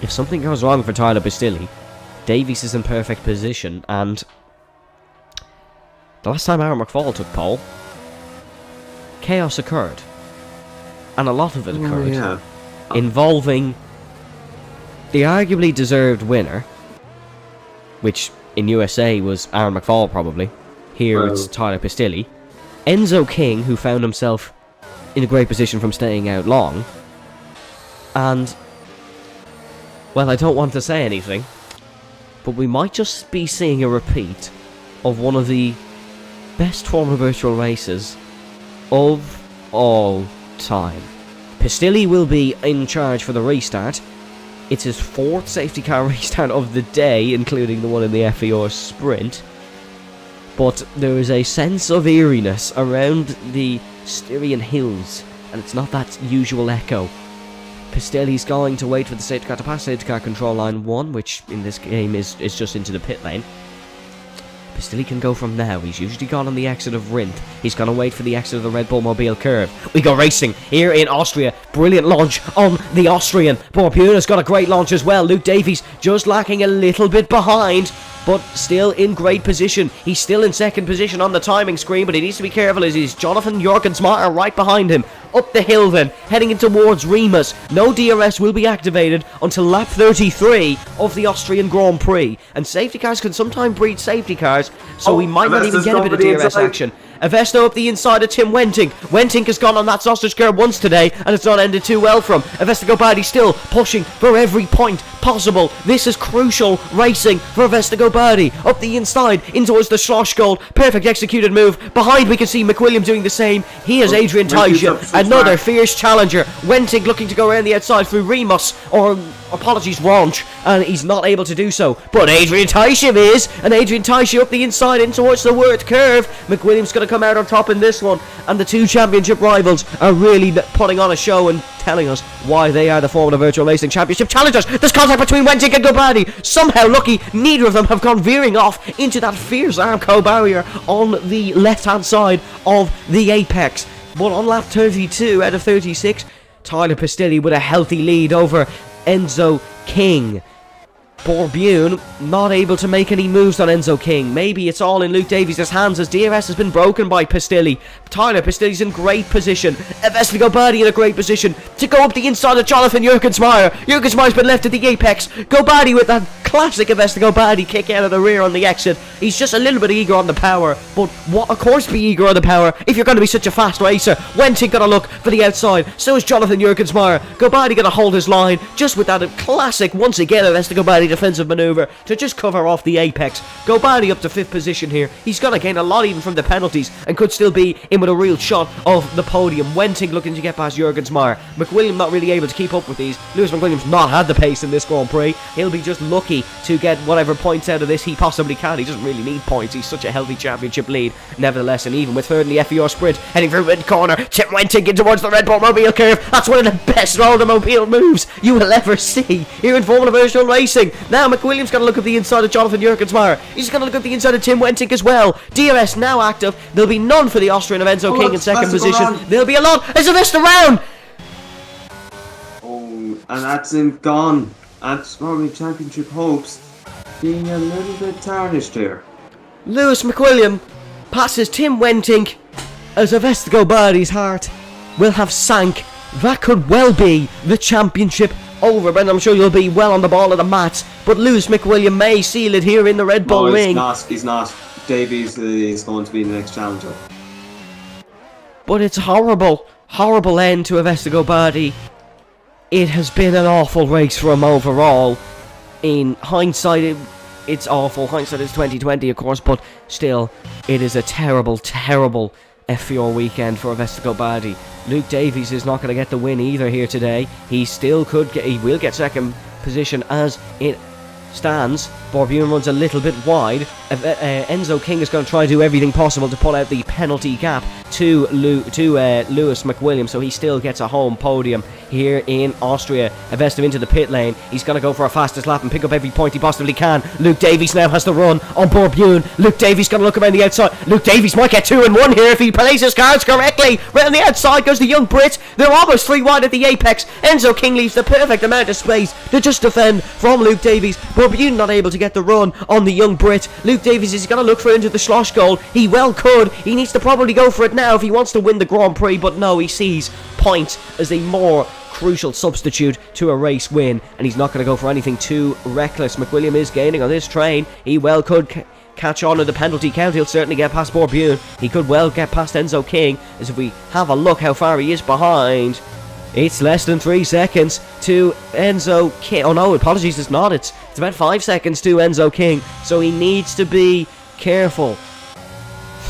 if something goes wrong for Tyler Pistilli, Davies is in perfect position, and the last time Aaron McFall took pole, chaos occurred. And a lot of it occurred involving the arguably deserved winner, which in USA was Aaron McFall probably. Here it's Tyler Pistilli. Enzo King, who found himself in a great position from staying out long. And, well, I don't want to say anything, but we might just be seeing a repeat of one of the best Formula Virtual races of all time. Pistilli will be in charge for the restart. It's his 4th safety car restart of the day, including the one in the FVR sprint. But there is a sense of eeriness around the Styrian Hills, and it's not that usual echo. Pistilli's going to wait for the safety car to pass safety car control line 1, which in this game is just into the pit lane. Pistilli can go from now. He's usually gone on the exit of Rinth. He's going to wait for the exit of the Red Bull Mobile curve. We go racing here in Austria. Brilliant launch on the Austrian. Borbuna's got a great launch as well. Luke Davies just lacking a little bit behind, but still in great position. He's still in second position on the timing screen, but he needs to be careful as he's Jonathan Jurgensmeyer right behind him. Up the hill then, heading in towards Remus. No DRS will be activated until lap 33 of the Austrian Grand Prix. And safety cars can sometimes breed safety cars, so we might not even get a bit of DRS action. Avesto up the inside of Tim Wenting. Wenting has gone on that sausage curve once today, and it's not ended too well for him. Avesto Gobadi still pushing for every point possible. This is crucial racing for Avesto Gobadi. Up the inside, in towards the Schloss Gold. Perfect executed move. Behind we can see McWilliam doing the same. He is Adrian Taisha, another fierce challenger. Wenting looking to go around the outside through Remus, or apologies, Ranch, and he's not able to do so. But Adrian Taisha is, and Adrian Taisha up the inside in towards the Worth curve. McWilliam's going to come out on top in this one, and the two championship rivals are really putting on a show and telling us why they are the Formula Virtual Racing Championship challengers. There's contact between Wenting and Gobadi. Somehow, lucky, neither of them have gone veering off into that fierce Armco barrier on the left-hand side of the apex. But on lap 32 out of 36, Tyler Pistilli with a healthy lead over Enzo King. Borbune not able to make any moves on Enzo King. Maybe it's all in Luke Davies' hands as DRS has been broken by Pistilli. Tyler Pistilli's in great position. Avesta Gobadi in a great position to go up the inside of Jonathan Jurgensmeyer. Jurgensmeyer's been left at the apex. Gobadi with that classic Avesta Gobadi kick out of the rear on the exit. He's just a little bit eager on the power, but what, of course, be eager on the power if you're going to be such a fast racer. Wenting got to look for the outside. So is Jonathan Jurgensmeyer. Gobadi going to hold his line just with that classic, once again, Avesta Gobadi defensive maneuver to just cover off the apex. Gobadi up to 5th position here. He's going to gain a lot even from the penalties and could still be in with a real shot of the podium. Wenting looking to get past Jurgensmeyer. McWilliam not really able to keep up with these. Lewis McWilliam's not had the pace in this Grand Prix. He'll be just lucky to get whatever points out of this he possibly can. He doesn't really need points. He's such a healthy championship lead nevertheless, and even with third in the FVR sprint, heading for mid corner, Tim Wenting in towards the Red Bull Mobile curve. That's one of the best automobile moves you will ever see here in Formula Virtual Racing. Now McWilliam's going to look at the inside of Jonathan Jurgensmeyer. He's going to look at the inside of Tim Wenting as well. DRS now active. There'll be none for the Austrian of Enzo King in second position. There'll be a lot. It's a Vista round. Oh, and that's him gone. That's probably championship hopes being a little bit tarnished here. Lewis McWilliam passes Tim Wenting as Avesta Gobadi's heart will have sank. That could well be the championship over, but I'm sure you'll be well on the ball of the mats. But Lewis McWilliam may seal it here in the Red Bull ring. He's not. Davies is going to be the next challenger. But it's horrible end to Avesta Badi. It has been an awful race for him overall. In hindsight, it's awful. Hindsight is 2020, of course, but still, it is a terrible, terrible FVR weekend for Avesta Badi. Luke Davies is not going to get the win either here today. He will get second position as it stands. Borbune runs a little bit wide. Enzo King is going to try to do everything possible to pull out the penalty gap to Lewis McWilliam, so he still gets a home podium here in Austria. Avesta into the pit lane. He's going to go for a fastest lap and pick up every point he possibly can. Luke Davies now has the run on Borbune. Luke Davies going to look around the outside. Luke Davies might get 2 and 1 here if he plays his cards correctly. Round the outside goes the young Brit. They're almost 3 wide at the apex. Enzo King leaves the perfect amount of space to just defend from Luke Davies. Borbune not able to get the run on the young Brit. Luke Davies is going to look for into the Schloss goal. He well could. He needs to probably go for it now if he wants to win the Grand Prix, but no, he sees points as a more crucial substitute to a race win, and he's not going to go for anything too reckless. McWilliam is gaining on this train. He well could catch on to the penalty count. He'll certainly get past Borbune. He could well get past Enzo King, as if we have a look how far he is behind, it's less than 3 seconds to Enzo King. Oh no, apologies, it's not. It's about 5 seconds to Enzo King, so he needs to be careful.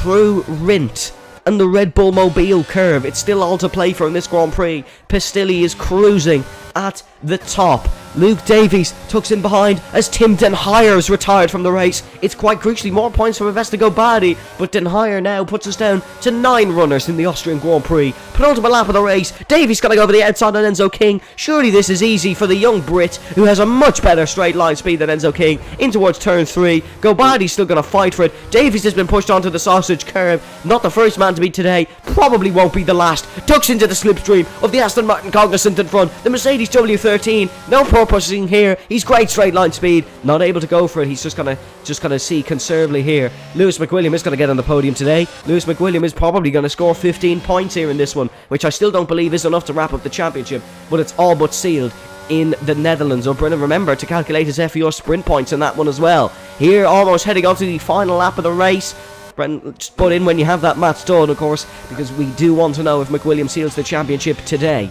Through Rint and the Red Bull Mobile curve, it's still all to play for in this Grand Prix. Pistilli is cruising at the top. Luke Davies tucks in behind as Tim Den Heyer's retired from the race. It's quite crucially more points for Avesta Badi, but Den Heyer now puts us down to 9 runners in the Austrian Grand Prix. Penultimate lap of the race. Davies going to go over the outside on Enzo King. Surely this is easy for the young Brit, who has a much better straight line speed than Enzo King, in towards turn 3. Badi's still going to fight for it. Davies has been pushed onto the sausage curve. Not the first man to beat today. Probably won't be the last. Ducks into the slipstream of the Aston Martin Cognizant in front. The Mercedes W13. No purposing here. He's great straight line speed. Not able to go for it. He's just gonna see conservatively here. Lewis McWilliam is gonna get on the podium today. Lewis McWilliam is probably gonna score 15 points here in this one, which I still don't believe is enough to wrap up the championship, but it's all but sealed in the Netherlands. Brennan, remember to calculate his FVR sprint points in that one as well. Here, almost heading on to the final lap of the race. Brendan, just put in when you have that match done, of course, because we do want to know if McWilliam seals the championship today.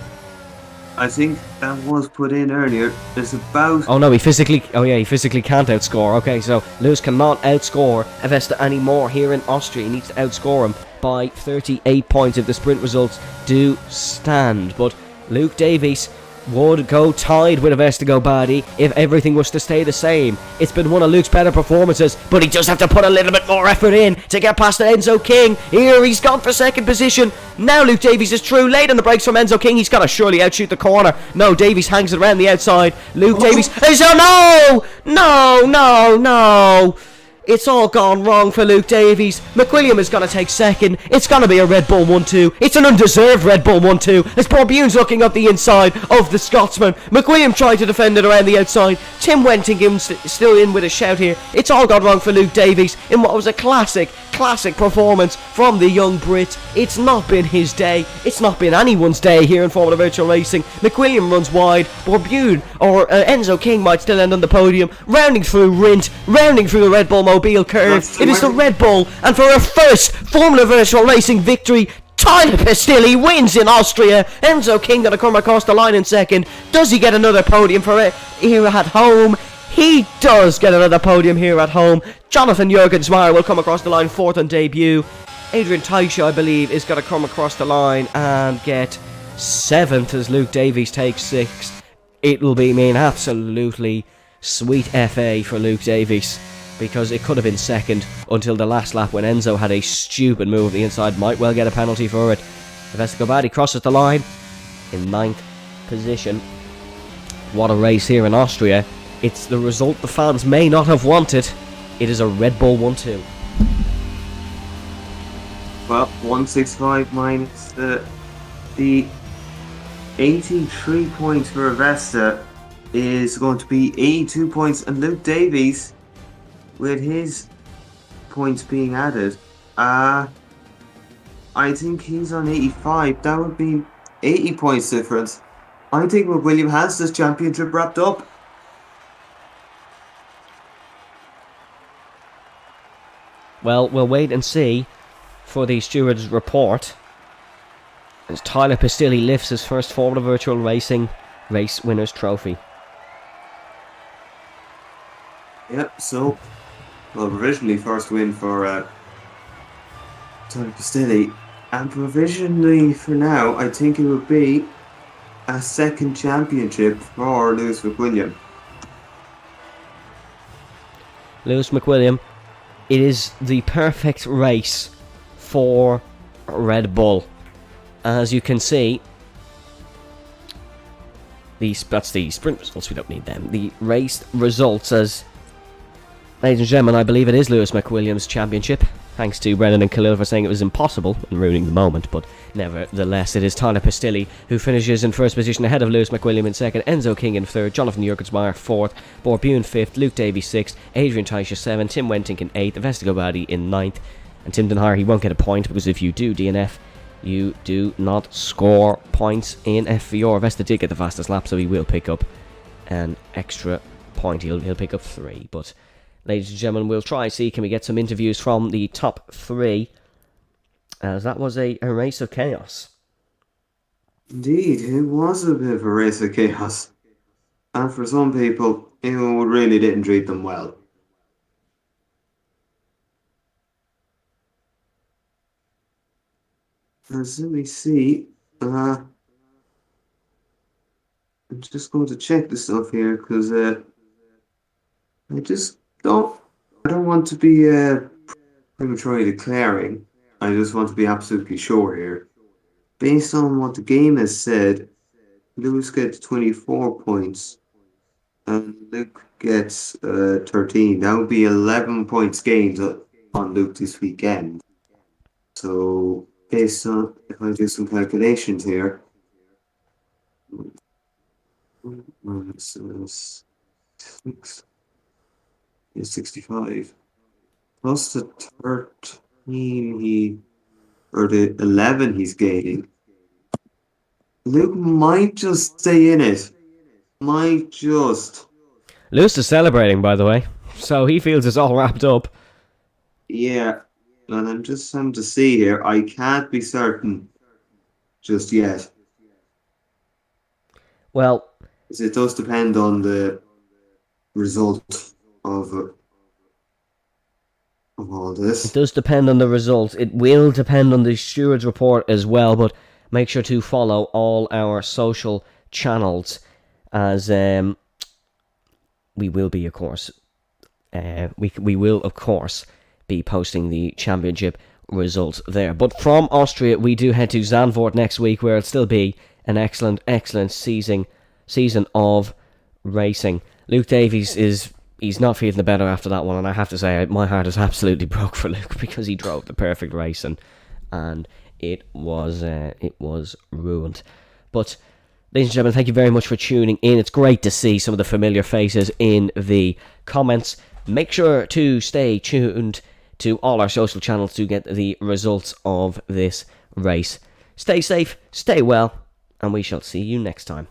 I think that was put in earlier. There's about... Oh no, he physically can't outscore. Okay, so Lewis cannot outscore Avesta anymore here in Austria. He needs to outscore him by 38 points if the sprint results do stand. But Luke Davies would go tied with Avesta Badi if everything was to stay the same. It's been one of Luke's better performances, but he does have to put a little bit more effort in to get past Enzo King. Here he's gone for second position. Now Luke Davies is through, late on the brakes from Enzo King. He's got to surely outshoot the corner. No, Davies hangs it around the outside. Luke Davies is... Oh no! It's all gone wrong for Luke Davies. McWilliam is going to take second. It's going to be a Red Bull 1-2. It's an undeserved Red Bull 1-2 as Borbune's looking up the inside of the Scotsman. McWilliam tried to defend it around the outside. Tim Wentingham still in with a shout here. It's all gone wrong for Luke Davies in what was a classic performance from the young Brit. It's not been his day. It's not been anyone's day here in Formula Virtual Racing. McWilliam runs wide. Borbune or Enzo King might still end on the podium. Rounding through Rint, rounding through the Red Bull Mobile curve. It is the Red Bull, and for a first Formula Virtual Racing victory, Tyler Pistilli wins in Austria. Enzo King going to come across the line in second. Does he get another podium for it here at home? He does get another podium here at home. Jonathan Jurgensmeyer will come across the line fourth on debut. Adrian Taisha, I believe, is going to come across the line and get seventh as Luke Davies takes sixth. It will be mean absolutely sweet FA for Luke Davies, because it could have been second until the last lap when Enzo had a stupid move at the inside. Might well get a penalty for it. Avesta Badi crosses the line in ninth position. What a race here in Austria. It's the result the fans may not have wanted. It is a Red Bull 1-2. Well, 165 minus the 83 points for Avesta is going to be 82 points, and Luke Davies, with his points being added, I think he's on 85. That would be 80 points difference. I think William has this championship wrapped up. Well, we'll wait and see for the steward's report as Tyler Pistilli lifts his first Formula Virtual Racing Race Winners Trophy. Yep, so, well, provisionally first win for Tyler Pistilli. And provisionally for now, I think it would be a second championship for Lewis McWilliam. Lewis McWilliam, it is the perfect race for Red Bull. As you can see, that's the sprint results, we don't need them. The race results, as ladies and gentlemen, I believe it is Lewis McWilliam's championship. Thanks to Brendan and Khalil for saying it was impossible and ruining the moment, but nevertheless, it is Tyler Pistilli who finishes in first position ahead of Lewis McWilliam in second, Enzo King in third, Jonathan Jurgensmeyer fourth, Borbune fifth, Luke Davies sixth, Adrian Taisha seventh, Tim Wentink in eighth, Vestigo Badi in ninth, and Tim Dunhar, he won't get a point because if you do DNF, you do not score points in FVR. Vesta did get the fastest lap, so he will pick up an extra point. He'll pick up 3, but ladies and gentlemen, we'll try and see can we get some interviews from the top 3, as that was a race of chaos. Indeed, it was a bit of a race of chaos. And for some people, it really didn't treat them well. As let me see. I'm just going to check this stuff here because I don't want to be prematurely declaring. I just want to be absolutely sure here. Based on what the game has said, Lewis gets 24 points and Luke gets 13. That would be 11 points gained on Luke this weekend. So, based on, if I do some calculations here, is 65 plus the 13 or the 11 he's gaining. Luke might just stay in it. Might just. Lewis is celebrating, by the way, so he feels it's all wrapped up. Yeah, and I'm just trying to see here. I can't be certain just yet. Well, it does depend on the result of all this. It does depend on the result. It will depend on the steward's report as well, but make sure to follow all our social channels, as we will be, of course, we will, of course, be posting the championship results there. But from Austria, we do head to Zandvoort next week, where it'll still be an excellent season of racing. Luke Davies he's not feeling the better after that one, and I have to say my heart is absolutely broke for Luke because he drove the perfect race and it was ruined. But ladies and gentlemen, thank you very much for tuning in. It's great to see some of the familiar faces in the comments. Make sure to stay tuned to all our social channels to get the results of this race. Stay safe, stay well, and we shall see you next time.